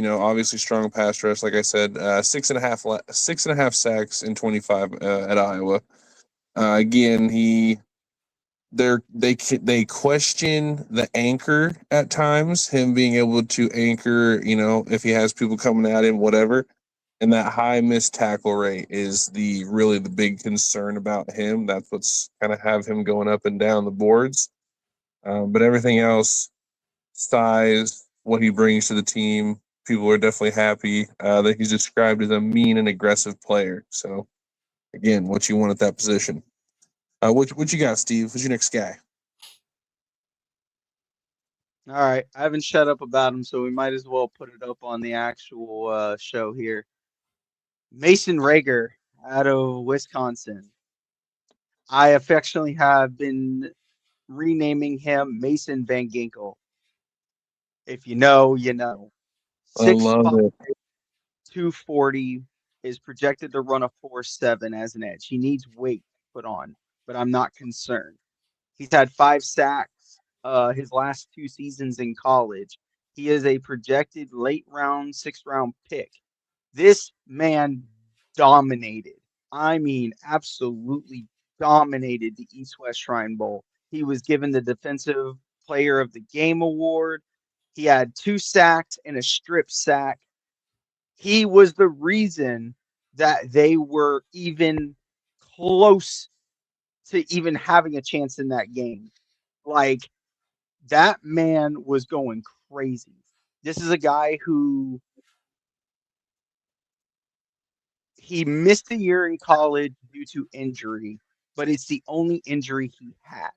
obviously strong pass rush. Like I said, 6.5 sacks in 25 at Iowa. Again, they question the anchor at times, him being able to anchor, if he has people coming at him, whatever. And that high missed tackle rate is really the big concern about him. That's what's kind of have him going up and down the boards. But everything else, size, what he brings to the team, people are definitely happy that he's described as a mean and aggressive player. So, again, what you want at that position. What you got, Steve? Who's your next guy? All right, I haven't shut up about him, so we might as well put it up on the actual show here. Mason Rager out of Wisconsin. I affectionately have been renaming him Mason Van Ginkel. If you know, you know. I love 6'5", it. 240 is projected to run a 4.7 as an edge. He needs weight put on, but I'm not concerned. He's had 5 sacks his last 2 seasons in college. He is a projected late round, 6th round pick. This man dominated. I mean, absolutely dominated the East West Shrine Bowl. He was given the Defensive Player of the Game award. He had 2 sacks and a strip sack. He was the reason that they were even close to even having a chance in that game. Like, that man was going crazy. This is a guy who he missed a year in college due to injury, but it's the only injury he had.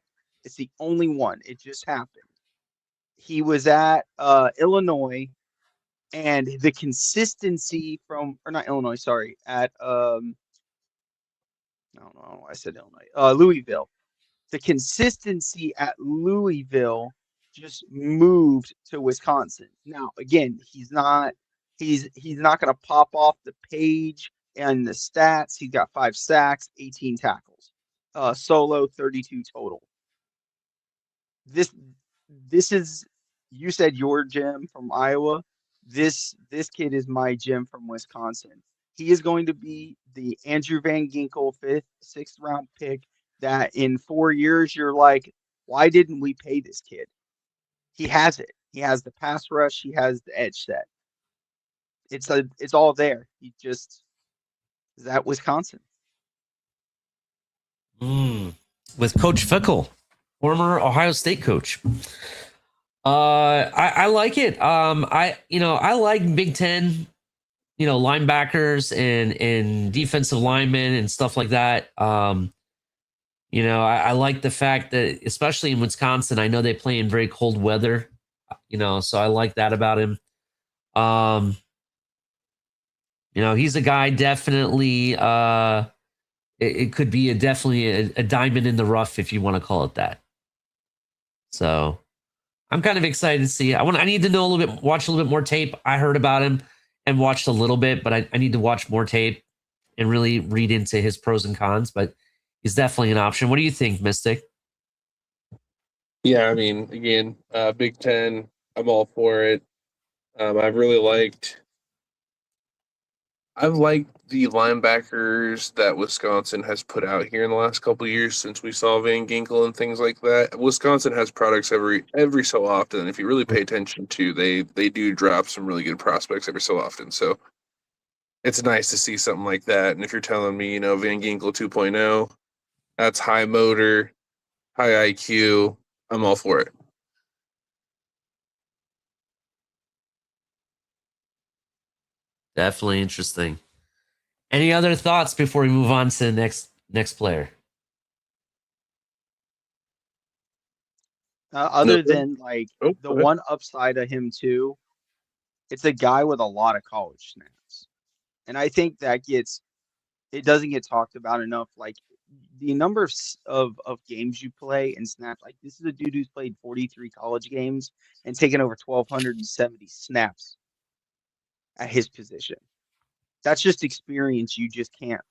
It's the only one. It just happened. He was at Illinois, and the consistency from, or not Illinois, sorry, at no, no, I said Illinois, Louisville. The consistency at Louisville just moved to Wisconsin. Now, again, he's not going to pop off the page and the stats. He's got 5 sacks, 18 tackles, solo 32 total. This is, you said your Jim from Iowa. This kid is my Jim from Wisconsin. He is going to be the Andrew Van Ginkel 5th, 6th round pick that in 4 years you're like, why didn't we pay this kid? He has it. He has the pass rush. He has the edge set. It's all there. He just is that Wisconsin. With Coach Fickle, former Ohio State coach. I like it. I like Big Ten, linebackers and defensive linemen and stuff like that. I like the fact that, especially in Wisconsin, I know they play in very cold weather, so I like that about him. He's a guy definitely, it could be definitely a diamond in the rough, if you want to call it that. So I'm kind of excited to see. I need to know a little bit, watch a little bit more tape. I heard about him and watched a little bit, but I need to watch more tape and really read into his pros and cons, but he's definitely an option. What do you think, Mystic? Yeah, I mean, again, Big Ten, I'm all for it. I've liked the linebackers that Wisconsin has put out here in the last couple of years since we saw Van Ginkel and things like that. Wisconsin has products every so often. If you really pay attention to, they do drop some really good prospects every so often. So it's nice to see something like that. And if you're telling me, Van Ginkel 2.0, that's high motor, high IQ, I'm all for it. Definitely interesting. Any other thoughts before we move on to the next player? Other than the ahead. one upside of him too, it's a guy with a lot of college snaps, and I think it doesn't get talked about enough. Like the number of games you play and snaps. Like this is a dude who's played 43 college games and taken over 1,270 snaps at his position. That's just experience you just can't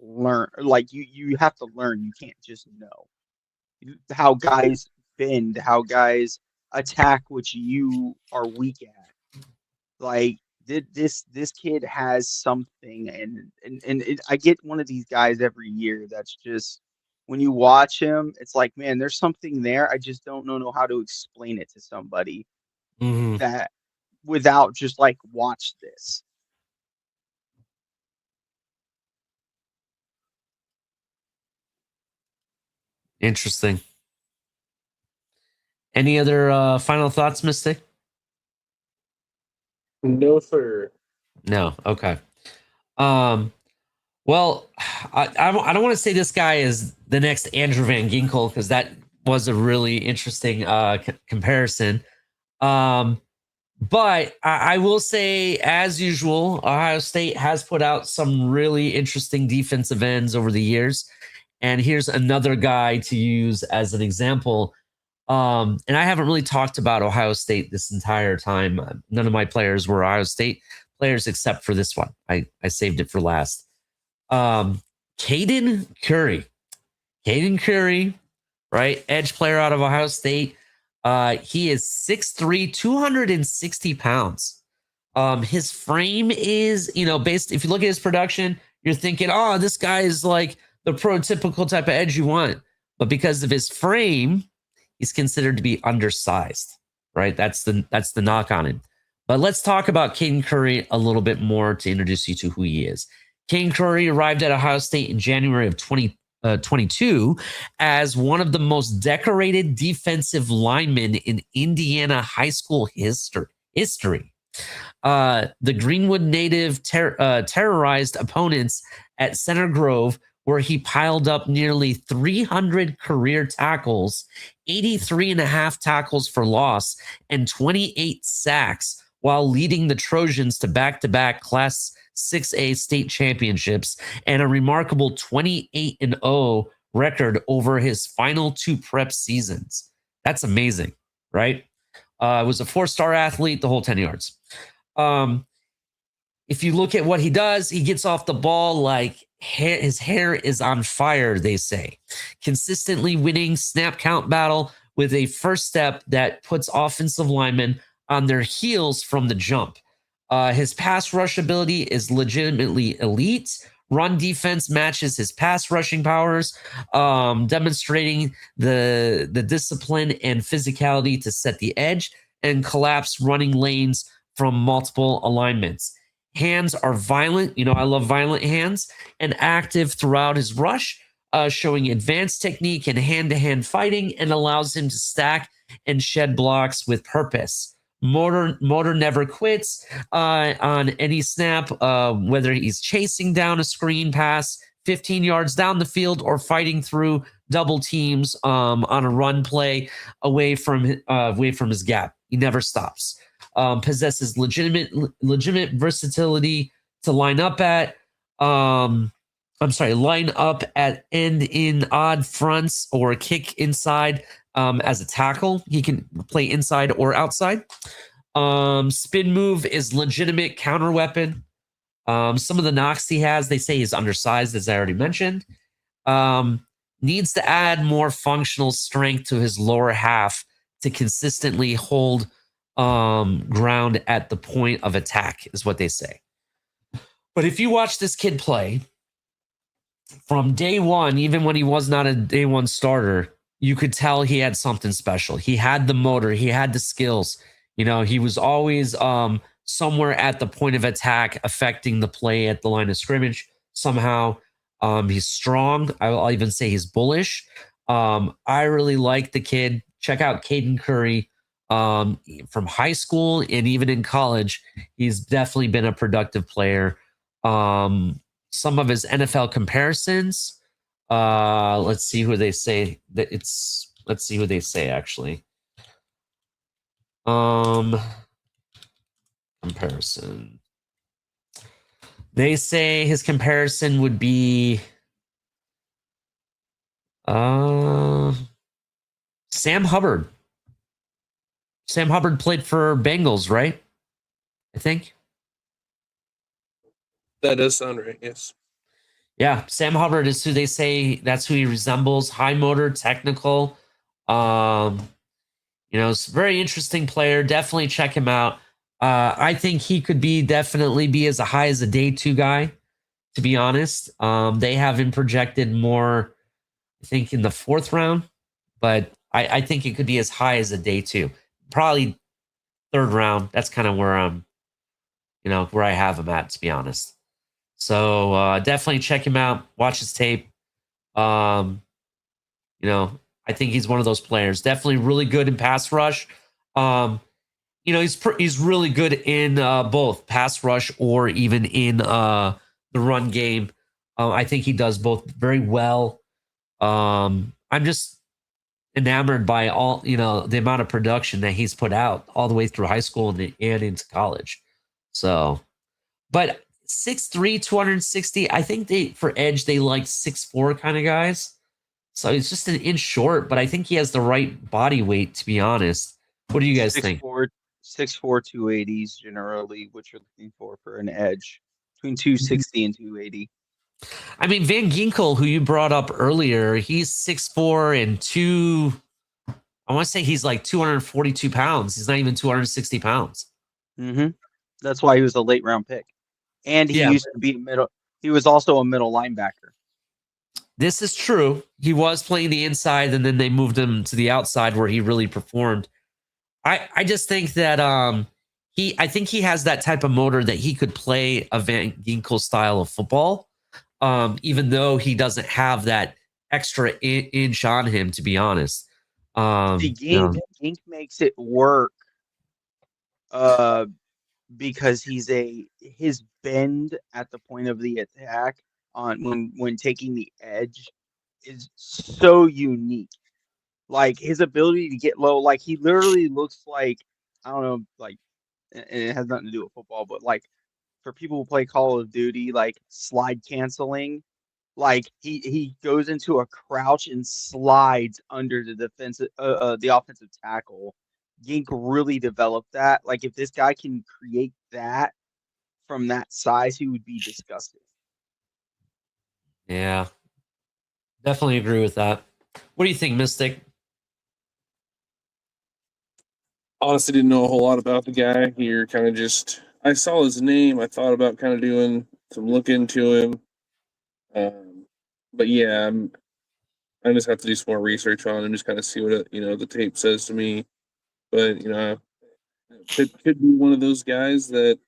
learn. Like you have to learn. You can't just know how guys bend, how guys attack, which you are weak at. Like this kid has something, and I get one of these guys every year that's just when you watch him, it's like, man, there's something there. I just don't know how to explain it to somebody that without just like watch this. Interesting. Any other final thoughts, Mystic? No, sir. No. Okay. Well, I don't want to say this guy is the next Andrew Van Ginkel because that was a really interesting comparison. But I will say, as usual, Ohio State has put out some really interesting defensive ends over the years. And here's another guy to use as an example. And I haven't really talked about Ohio State this entire time. None of my players were Ohio State players except for this one. I saved it for last. Caden Curry, right? Edge player out of Ohio State. He is 6'3", 260 pounds. His frame is, based, if you look at his production, you're thinking, oh, this guy is like the prototypical type of edge you want. But because of his frame, he's considered to be undersized, right? That's the knock on him. But let's talk about Caden Curry a little bit more to introduce you to who he is. Caden Curry arrived at Ohio State in January of 22 as one of the most decorated defensive linemen in Indiana high school history. The Greenwood native terrorized opponents at Center Grove, where he piled up nearly 300 career tackles, 83 and a half tackles for loss, and 28 sacks, while leading the Trojans to back-to-back Class 6A state championships and a remarkable 28-0 record over his final 2 prep seasons. That's amazing, right? Was a 4-star athlete, the whole 10 yards. If you look at what he does, he gets off the ball like his hair is on fire, they say. Consistently winning snap count battle with a first step that puts offensive linemen on their heels from the jump. His pass rush ability is legitimately elite. Run defense matches his pass rushing powers, demonstrating the discipline and physicality to set the edge and collapse running lanes from multiple alignments. Hands are violent. You know, I love violent hands, and active throughout his rush, showing advanced technique and hand-to-hand fighting, and allows him to stack and shed blocks with purpose. Motor never quits on any snap, whether he's chasing down a screen pass 15 yards down the field or fighting through double teams on a run play away from his gap. He never stops. Possesses legitimate versatility to line up at end in odd fronts or kick inside as a tackle. He can play inside or outside. Spin move is legitimate counter weapon. Some of the knocks he has, they say he's undersized, as I already mentioned. Needs to add more functional strength to his lower half to consistently hold ground at the point of attack, is what they say. But if you watch this kid play from day one, even when he was not a day one starter, you could tell he had something special. He had the motor, he had the skills. You know, he was always somewhere at the point of attack, affecting the play at the line of scrimmage somehow. He's strong. I'll even say he's bullish. I really like the kid. Check out Caden Curry. From high school and even in college, he's definitely been a productive player. Some of his NFL comparisons, let's see who they say actually. Comparison. They say his comparison would be Sam Hubbard. Sam Hubbard played for Bengals, right? I think. That does sound right, yes. Yeah, Sam Hubbard is who they say that's who he resembles. High motor, technical. It's a very interesting player. Definitely check him out. I think he could definitely be as high as a day 2 guy, to be honest. They have him projected more, I think, in the 4th round, but I think it could be as high as a day 2. Probably 3rd round. That's kind of where where I have him at, to be honest. So definitely check him out. Watch his tape. I think he's one of those players. Definitely really good in pass rush. He's really good in both pass rush or even in the run game. I think he does both very well. I'm just enamored by all the amount of production that he's put out all the way through high school and into college. So, but 6'3", 260. I think for edge they like 6'4" kind of guys. So he's just an inch short, but I think he has the right body weight, to be honest. What do you guys think? 6'4", 280s generally, what you're looking for an edge, between 260 and 280. I mean, Van Ginkel, who you brought up earlier, he's 6'4" and I want to say he's like 242 pounds. He's not even 260 pounds. Mm-hmm. That's why he was a late round pick. And he used to be middle. He was also a middle linebacker. This is true. He was playing the inside, and then they moved him to the outside where he really performed. I just think that I think he has that type of motor that he could play a Van Ginkel style of football. Even though he doesn't have that extra inch on him, to be honest. See, You know, Gink makes it work because his bend at the point of the attack on when taking the edge is so unique. Like his ability to get low, like he literally looks like, I don't know, like, and it has nothing to do with football, but like for people who play Call of Duty, like slide canceling, like he goes into a crouch and slides under the offensive tackle. Gink really developed that. Like if this guy can create that from that size, he would be disgusting. yeah, definitely agree with that. What do you think, Mystic? Honestly, didn't know a whole lot about the guy. Here, kind of just I saw his name. I thought about kind of doing some look into him. But yeah, I just have to do some more research on him, just kind of see what the tape says to me. But could be one of those guys that,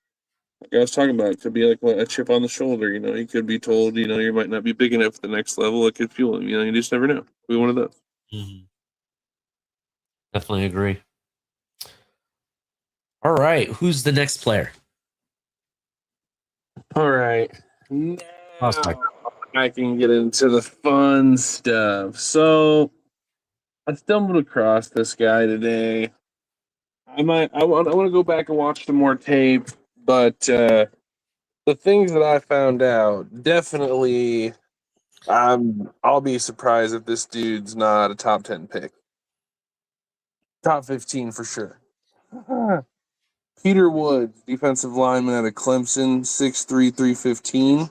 like I was talking about, it could be like a chip on the shoulder. He could be told, you might not be big enough for the next level. It could fuel him. You just never know. Be one of those. Mm-hmm. Definitely agree. All right, who's the next player? All right. Now Prospect. I can get into the fun stuff. So I stumbled across this guy today. I want to go back and watch some more tape, but the things that I found out, definitely I'll be surprised if this dude's not a top 10 pick. Top 15 for sure. Peter Woods, defensive lineman out of Clemson, 6'3", 315.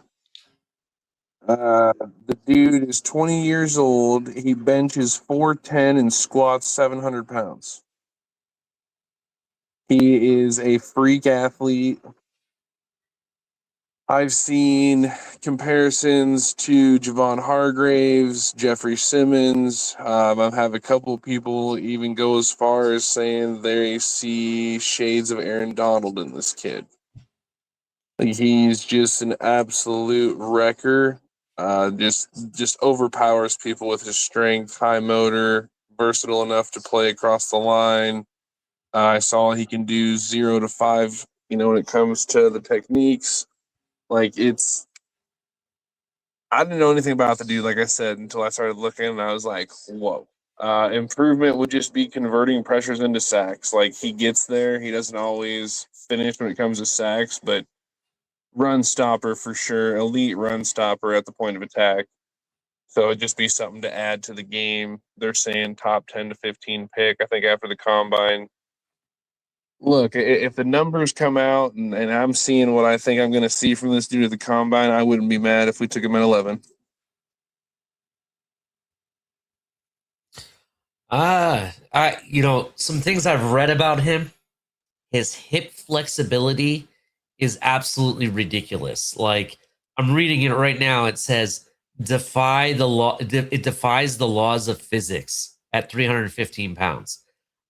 The dude is 20 years old. He benches 410 and squats 700 pounds. He is a freak athlete. I've seen comparisons to Javon Hargraves, Jeffrey Simmons. I've had a couple of people even go as far as saying they see shades of Aaron Donald in this kid. Like, he's just an absolute wrecker. Just overpowers people with his strength, high motor, versatile enough to play across the line. I saw he can do 0 to 5. When it comes to the techniques, like I didn't know anything about the dude, like I said, until I started looking, and I was like, whoa. Improvement would just be converting pressures into sacks. Like, he gets there. He doesn't always finish when it comes to sacks, but run stopper for sure. Elite run stopper at the point of attack. So it'd just be something to add to the game. They're saying top 10 to 15 pick, I think, after the combine. Look, if the numbers come out and I'm seeing what I think I'm going to see from this dude at the combine, I wouldn't be mad if we took him at 11. Some things I've read about him, his hip flexibility is absolutely ridiculous. Like, I'm reading it right now. It says defy the law. It defies the laws of physics at 315 pounds.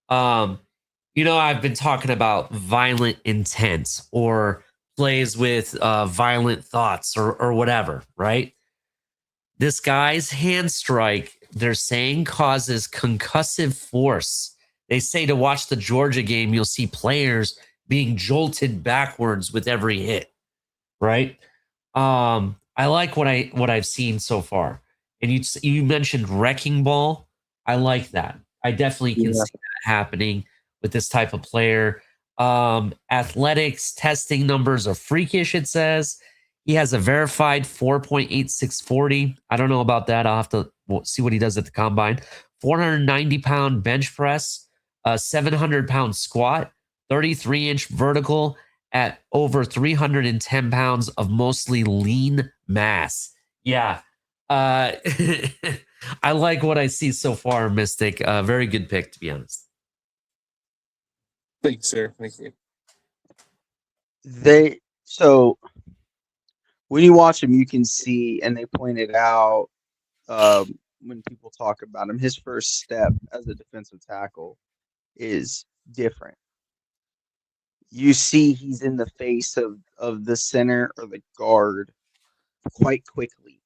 I've been talking about violent intent or plays with violent thoughts or whatever, right? This guy's hand strike, they're saying, causes concussive force. They say to watch the Georgia game, you'll see players being jolted backwards with every hit, right? I like what I've seen so far. And you mentioned wrecking ball. I like that. I definitely can see that happening with this type of player. Athletics testing numbers are freakish, it says. He has a verified 4.8640. I don't know about that. I'll have to see what he does at the combine. 490-pound bench press, a 700-pound squat, 33-inch vertical at over 310 pounds of mostly lean mass. Yeah. I like what I see so far, Mystic. Very good pick, to be honest. Thank you, sir. Thank you. So when you watch him, you can see, and they pointed out when people talk about him, his first step as a defensive tackle is different. You see he's in the face of the center or the guard quite quickly.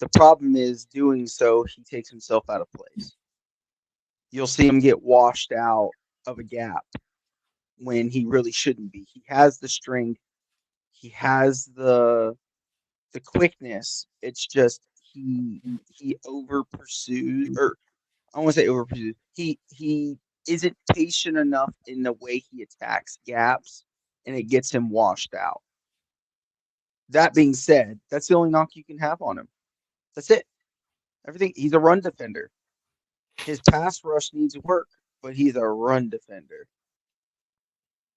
The problem is doing so, he takes himself out of place. You'll see him get washed out of a gap when he really shouldn't be. He has the strength, he has the quickness. It's just he over pursues, or I want to say over pursues. He isn't patient enough in the way he attacks gaps, and it gets him washed out. That being said, that's the only knock you can have on him. That's it. Everything. He's a run defender. His pass rush needs work, but he's a run defender.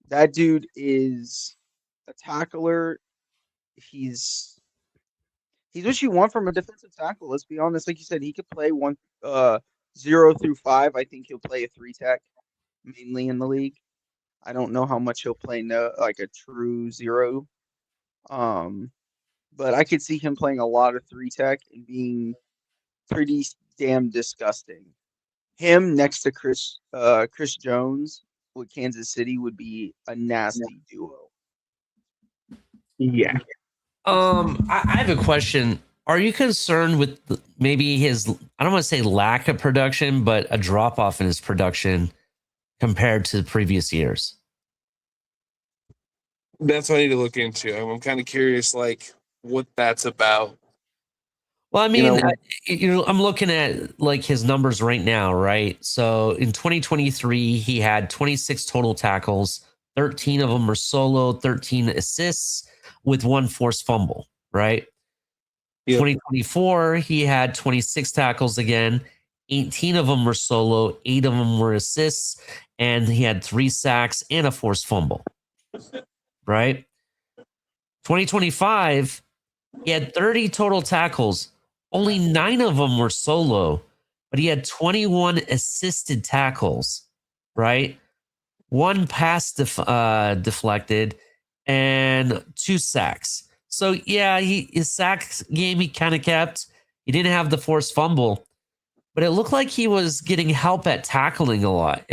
That dude is a tackler. He's what you want from a defensive tackle. Let's be honest. Like you said, he could play 0 through 5. I think he'll play a 3-tech mainly in the league. I don't know how much he'll play like a true 0. But I could see him playing a lot of 3-tech and being pretty damn disgusting. Him next to Chris Jones with Kansas City would be a nasty duo. Yeah. I have a question. Are you concerned with maybe his, I don't want to say lack of production, but a drop off in his production compared to previous years? That's what I need to look into. I'm kind of curious, like, what that's about. Well, I mean, You know- I'm looking at like his numbers right now, right? So in 2023, he had 26 total tackles, 13 of them were solo, 13 assists with 1 forced fumble, right? Yep. 2024, he had 26 tackles again, 18 of them were solo, 8 of them were assists, and he had 3 sacks and a forced fumble, right? 2025, he had 30 total tackles. Only 9 of them were solo, but he had 21 assisted tackles, right? 1 pass deflected and 2 sacks. So yeah, his sacks game he kind of kept. He didn't have the forced fumble, but it looked like he was getting help at tackling a lot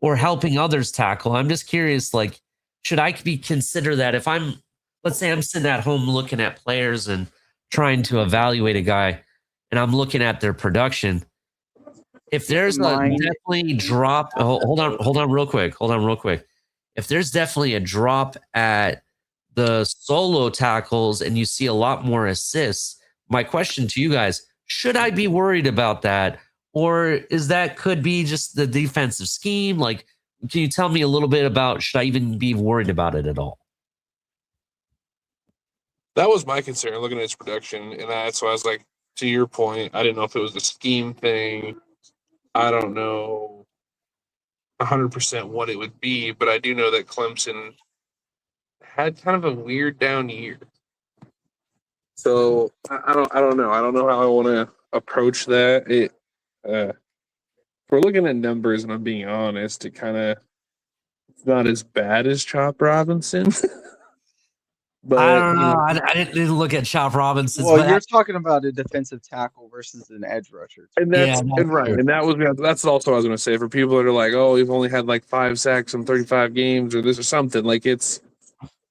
or helping others tackle. I'm just curious, like, should I consider that if let's say I'm sitting at home looking at players and trying to evaluate a guy, and I'm looking at their production. If there's definitely drop, hold on real quick. If there's definitely a drop at the solo tackles and you see a lot more assists, my question to you guys, should I be worried about that? Or could be just the defensive scheme? Like, can you tell me a little bit about, should I even be worried about it at all? That was my concern looking at his production, and that's why I was like, to your point, I didn't know if it was a scheme thing. I don't know 100% what it would be, but I do know that Clemson had kind of a weird down year. So I don't know. I don't know how I want to approach that. If we're looking at numbers, and I'm being honest, it's not as bad as Chop Robinson. But I don't know. I didn't look at Chop Robinson. Well, you're talking about a defensive tackle versus an edge rusher. And that's right. True. And that's also what I was going to say for people that are like, oh, we've only had like 5 sacks in 35 games or this or something. Like he's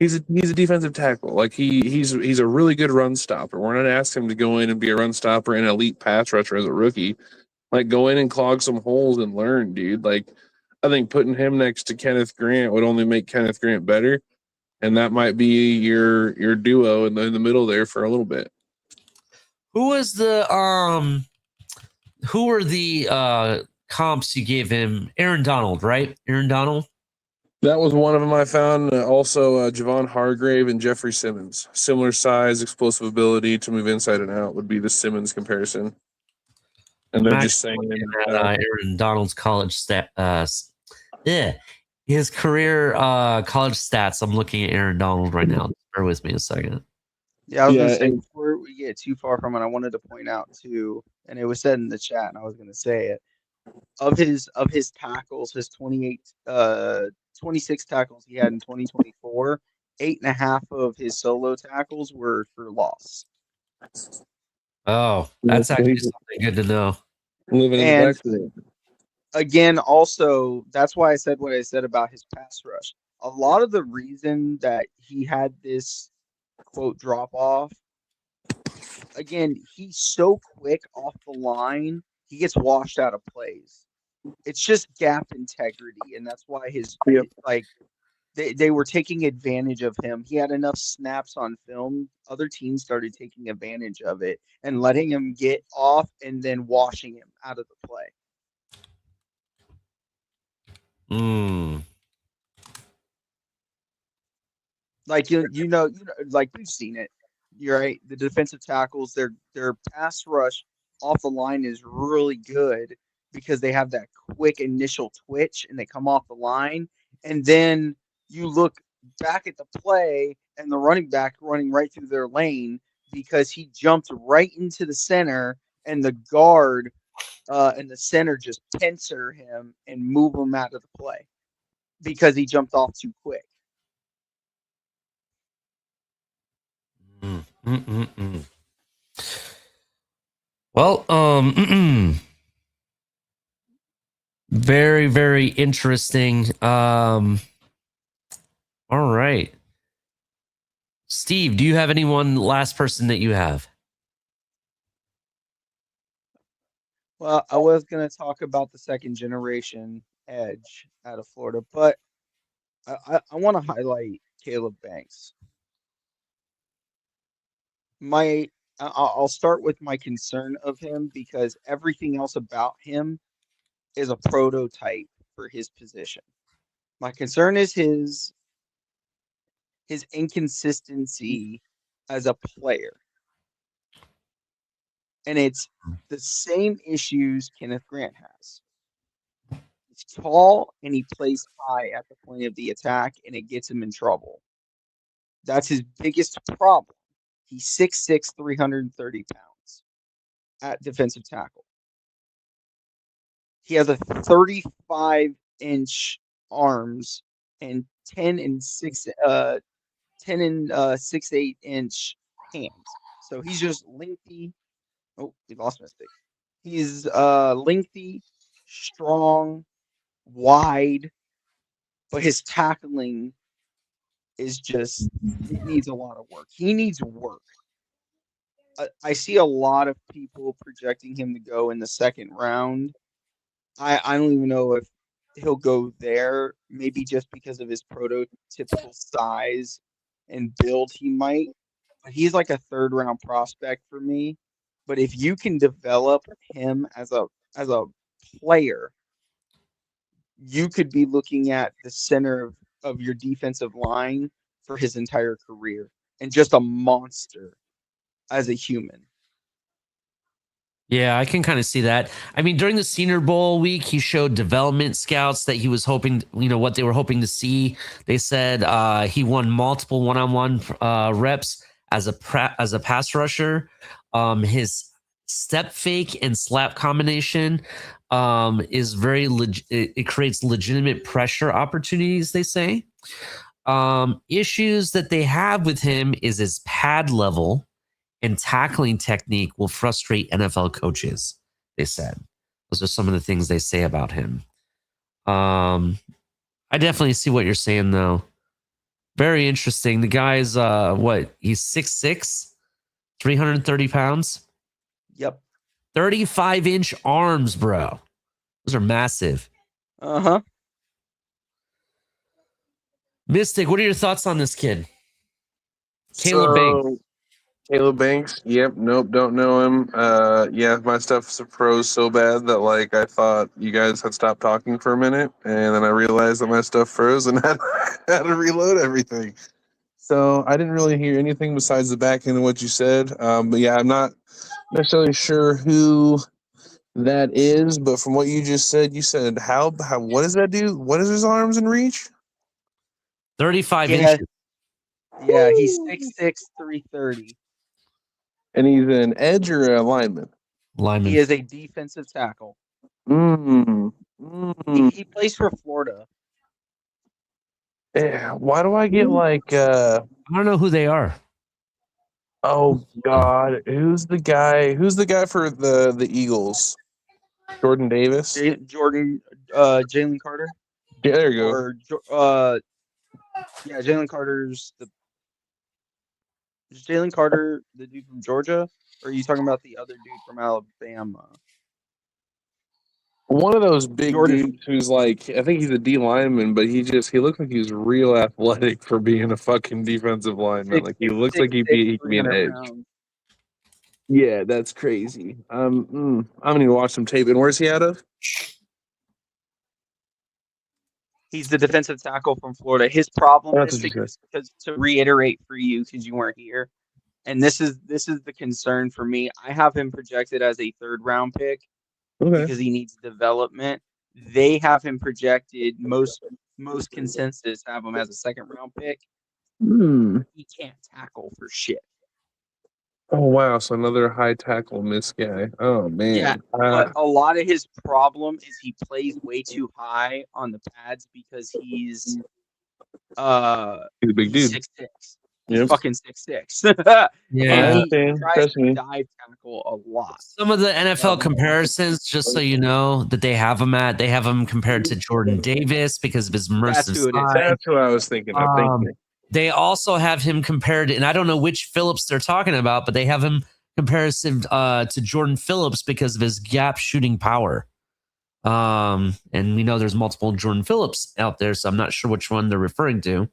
a defensive tackle. Like he's a really good run stopper. We're not asking him to go in and be a run stopper and elite pass rusher as a rookie. Like go in and clog some holes and learn, dude. Like I think putting him next to Kenneth Grant would only make Kenneth Grant better. And that might be your duo in the middle there for a little bit. Who were the comps you gave him? Aaron Donald, right? Aaron Donald? That was one of them I found. Also, Javon Hargrave and Jeffrey Simmons. Similar size, explosive ability to move inside and out would be the Simmons comparison. And they're just saying Aaron Donald's college his career college stats. I'm looking at Aaron Donald right now. Bear with me a second. Yeah, I was going to say, before we get too far from it, I wanted to point out too, and it was said in the chat, and I was going to say it, of his tackles, his 26 tackles he had in 2024, 8.5 of his solo tackles were for loss. Oh, that's actually something good to know. Living in the backfield. Again, also, that's why I said what I said about his pass rush. A lot of the reason that he had this quote drop off, again, he's so quick off the line, he gets washed out of plays. It's just gap integrity, and that's why Yep. like they were taking advantage of him. He had enough snaps on film. Other teams started taking advantage of it and letting him get off and then washing him out of the play. Like like we've seen it. You're right. The defensive tackles, their pass rush off the line is really good because they have that quick initial twitch and they come off the line, and then you look back at the play and the running back running right through their lane because he jumped right into the center and the guard and the center just pincer him and move him out of the play because he jumped off too quick. Well, very, very interesting. All right. Steve, do you have anyone last person that you have? Well, I was going to talk about the second generation edge out of Florida, but I want to highlight Caleb Banks. I'll start with my concern of him because everything else about him is a prototype for his position. My concern is his inconsistency as a player. And it's the same issues Kenneth Grant has. He's tall and he plays high at the point of the attack, and it gets him in trouble. That's his biggest problem. He's 6'6", 330 pounds at defensive tackle. He has a 35-inch arms and 10 and 6'8" hands. So he's just lengthy. Oh, we lost my stick. He's lengthy, strong, wide, but his tackling is just, it needs a lot of work. He needs work. I see a lot of people projecting him to go in the second round. I don't even know if he'll go there, maybe just because of his prototypical size and build he might. But he's like a third round prospect for me. But if you can develop him as a player, you could be looking at the center of your defensive line for his entire career and just a monster as a human. Yeah, I can kind of see that. I mean, during the Senior Bowl week, he showed development scouts that he was hoping, what they were hoping to see. They said he won multiple one-on-one reps as a pass rusher. His step fake and slap combination is very it creates legitimate pressure opportunities, they say. Issues that they have with him is his pad level and tackling technique will frustrate NFL coaches, they said. Those are some of the things they say about him. I definitely see what you're saying, though. Very interesting. The guy's, he's 6'6", 330 pounds? Yep. 35-inch arms, bro. Those are massive. Uh-huh. Mystic, what are your thoughts on this kid? Caleb Banks. Caleb Banks. Yep. Nope. Don't know him. Yeah, my stuff froze so bad that I thought you guys had stopped talking for a minute, and then I realized that my stuff froze and had to reload everything. So I didn't really hear anything besides the back end of what you said. But yeah, I'm not necessarily sure who that is. But from what you just said, you said how what does that do? What is his arms in reach? 35 inches. Yeah, he's 6'6", 330. And he's an edge or a lineman? Lineman. He is a defensive tackle. He plays for Florida. Yeah, why do I get I don't know who they are. oh God, who's the guy for the Eagles? Jordan Davis? Jalen Carter? Yeah, there you go. Or Jalen Carter's is Jalen Carter the dude from Georgia? Or are you talking about the other dude from Alabama? One of those big Jordan. dudes who's like, I think he's a D lineman, but he looks like he's real athletic for being a fucking defensive lineman. Like he looks like he could be an 300 edge. pounds. Yeah, that's crazy. I'm gonna need to watch some tape. And where's he out of? He's the defensive tackle from Florida. His problem That's is what you said. because to reiterate for you, because you weren't here, and this is the concern for me. I have him projected as a 3rd round pick Okay. because he needs development. They have him projected most consensus have him as a 2nd round pick. He can't tackle for shit. Oh wow, so another high tackle miss guy. Oh man. Yeah, but a lot of his problem is he plays way too high on the pads because he's a big dude. 6'6". He's Yep. fucking 6'6". Yeah. He understand. tries Trust to me. dive tackle a lot. Some of the NFL comparisons, just so you know, that they have him compared to Jordan Davis because of his immersive who it is. size. That's what I was thinking of. Thank you. They also have him compared, and I don't know which Phillips they're talking about, but they have him comparison to Jordan Phillips because of his gap shooting power. And we know there's multiple Jordan Phillips out there, so I'm not sure which one they're referring to.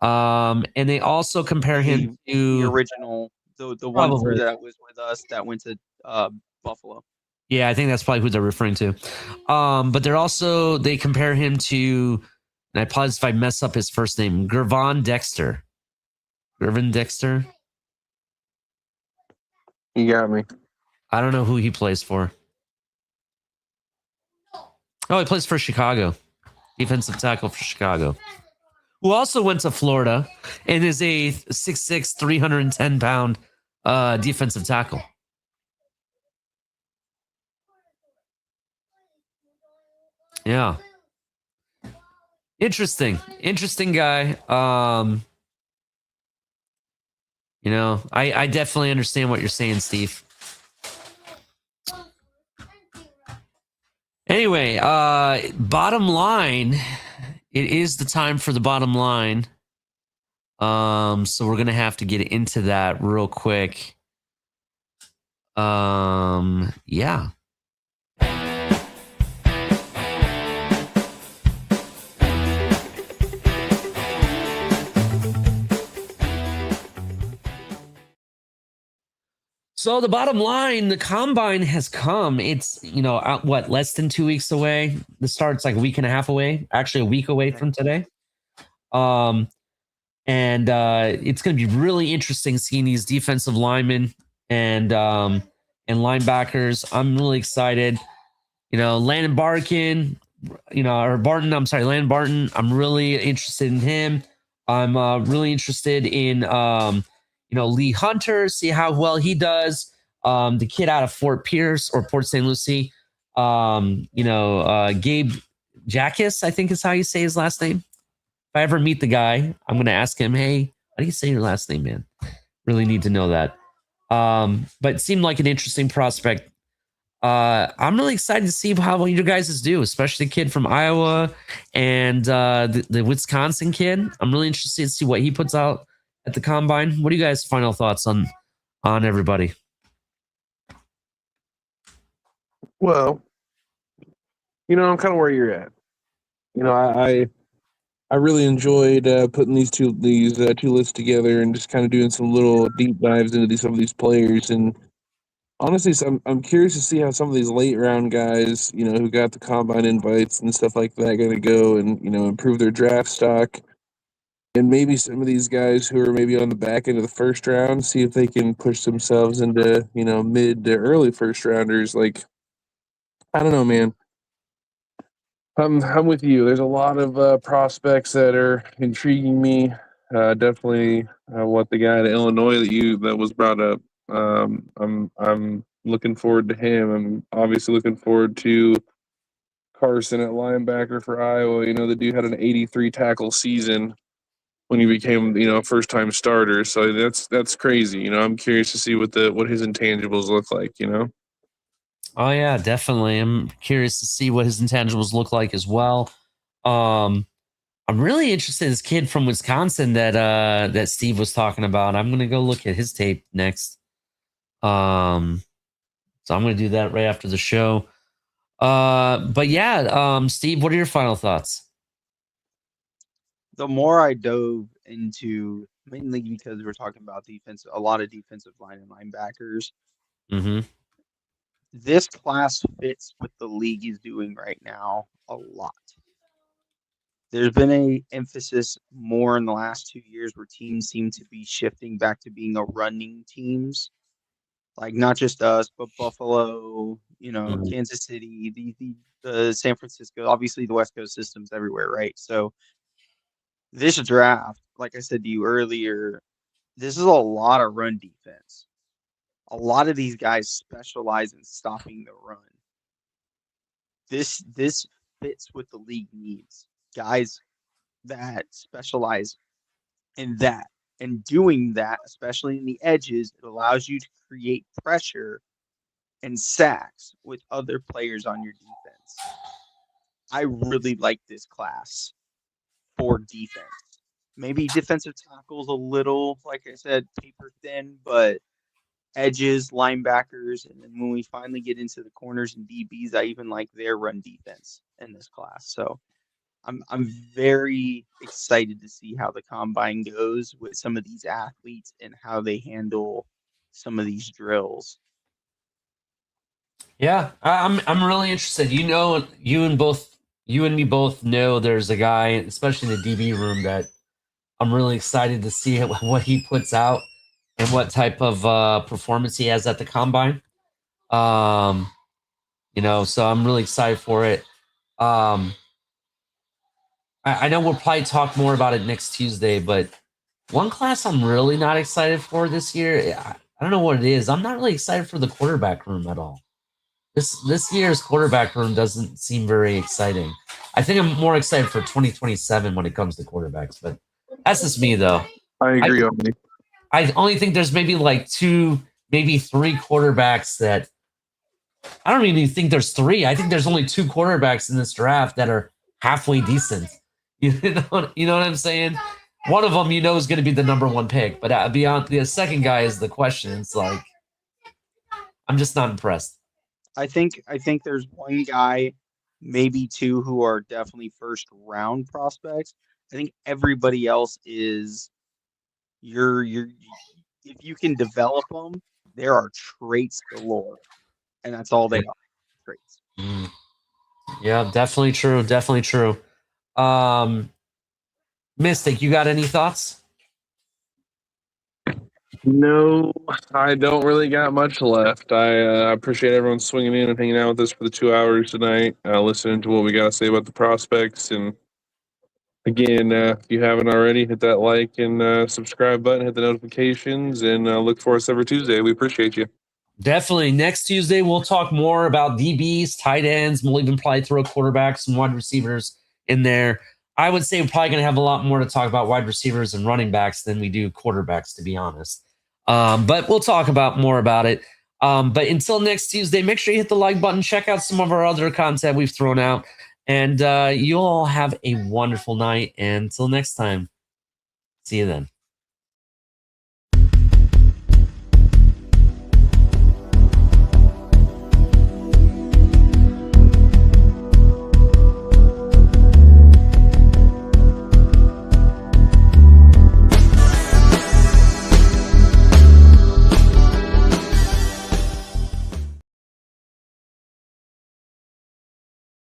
And they also compare him to the original, the one that was with us that went to Buffalo. Yeah, I think that's probably who they're referring to. But they compare him to, and I apologize if I mess up his first name, Gervon Dexter. Gervon Dexter. You got me. I don't know who he plays for. Oh, he plays for Chicago. Defensive tackle for Chicago. Who also went to Florida and is a 6'6", 310-pound defensive tackle. Yeah. Interesting guy. I definitely understand what you're saying, Steve. Anyway, bottom line, it is the time for the bottom line. So we're gonna have to get into that real quick. Yeah. So the bottom line, the combine has come. It's, less than 2 weeks away. The start's like a week and a half away, actually a week away from today. And it's going to be really interesting seeing these defensive linemen and linebackers. I'm really excited. Landon Barton. Landon Barton. I'm really interested in him. I'm really interested in Lee Hunter, see how well he does. The kid out of Fort Pierce or Port St. Lucie, Gabe Jackus, I think is how you say his last name. If I ever meet the guy, I'm going to ask him, hey, how do you say your last name, man? Really need to know that. But it seemed like an interesting prospect. I'm really excited to see how you guys do, especially the kid from Iowa and the Wisconsin kid. I'm really interested to see what he puts out at the combine. What are you guys' final thoughts on everybody? Well, I'm kind of where you're at. I really enjoyed putting these two lists together and just kind of doing some little deep dives into some of these players. And honestly, so I'm curious to see how some of these late round guys, who got the combine invites and stuff like that, going to go and improve their draft stock. And maybe some of these guys who are maybe on the back end of the first round, see if they can push themselves into, mid to early first rounders. Like, I don't know, man. I'm with you. There's a lot of prospects that are intriguing me. Definitely what the guy at Illinois that was brought up. I'm looking forward to him. I'm obviously looking forward to Carson at linebacker for Iowa. The dude had an 83 tackle season when he became, a first time starter. So that's crazy. I'm curious to see what his intangibles look like, Oh yeah, definitely. I'm curious to see what his intangibles look like as well. I'm really interested in this kid from Wisconsin that Steve was talking about. I'm gonna go look at his tape next. So I'm going to do that right after the show. But yeah, Steve, what are your final thoughts? The more I dove into, mainly because we're talking about defense, a lot of defensive line and linebackers, Mm-hmm. this class fits what the league is doing right now a lot. There's been a emphasis more in the last 2 years where teams seem to be shifting back to being a running teams, like not just us, but Buffalo, Mhm. Kansas City, the San Francisco, obviously the West Coast systems everywhere, right? So this draft, like I said to you earlier, this is a lot of run defense. A lot of these guys specialize in stopping the run. This fits what the league needs. Guys that specialize in that. And doing that, especially in the edges, it allows you to create pressure and sacks with other players on your defense. I really like this class for defense. Maybe defensive tackles a little, like I said, paper thin, but edges, linebackers, and then when we finally get into the corners and DBs, I even like their run defense in this class. So I'm very excited to see how the combine goes with some of these athletes and how they handle some of these drills. Yeah, I'm really interested. You and me both know there's a guy, especially in the DB room, that I'm really excited to see what he puts out and what type of performance he has at the combine. Um, so I'm really excited for it. Um, I know we'll probably talk more about it next Tuesday, but one class I'm really not excited for this year, I don't know what it is. I'm not really excited for the quarterback room at all. This year's quarterback room doesn't seem very exciting. I think I'm more excited for 2027 when it comes to quarterbacks, but that's just me though. I I, agree on you. I only think there's maybe like two, maybe three quarterbacks that I don't even think there's three. I think there's only two quarterbacks in this draft that are halfway decent. You know what I'm saying? One of them, is going to be the number one pick, but beyond the second guy is the question. It's like I'm just not impressed. I think there's one guy, maybe two, who are definitely first round prospects. I think everybody else is you're if you can develop them, there are traits galore, and that's all they are, traits. Mm. Yeah, definitely true. Definitely true. Um, Mystic, you got any thoughts? No, I don't really got much left. I appreciate everyone swinging in and hanging out with us for the 2 hours tonight, listening to what we got to say about the prospects. And again, if you haven't already, hit that like and subscribe button, hit the notifications, and look for us every Tuesday. We appreciate you. Definitely. Next Tuesday, we'll talk more about DBs, tight ends. We'll even probably throw quarterbacks and wide receivers in there. I would say we're probably going to have a lot more to talk about wide receivers and running backs than we do quarterbacks, to be honest. But we'll talk about more about it. But until next Tuesday, make sure you hit the like button. Check out some of our other content we've thrown out. And you all have a wonderful night. And until next time, see you then.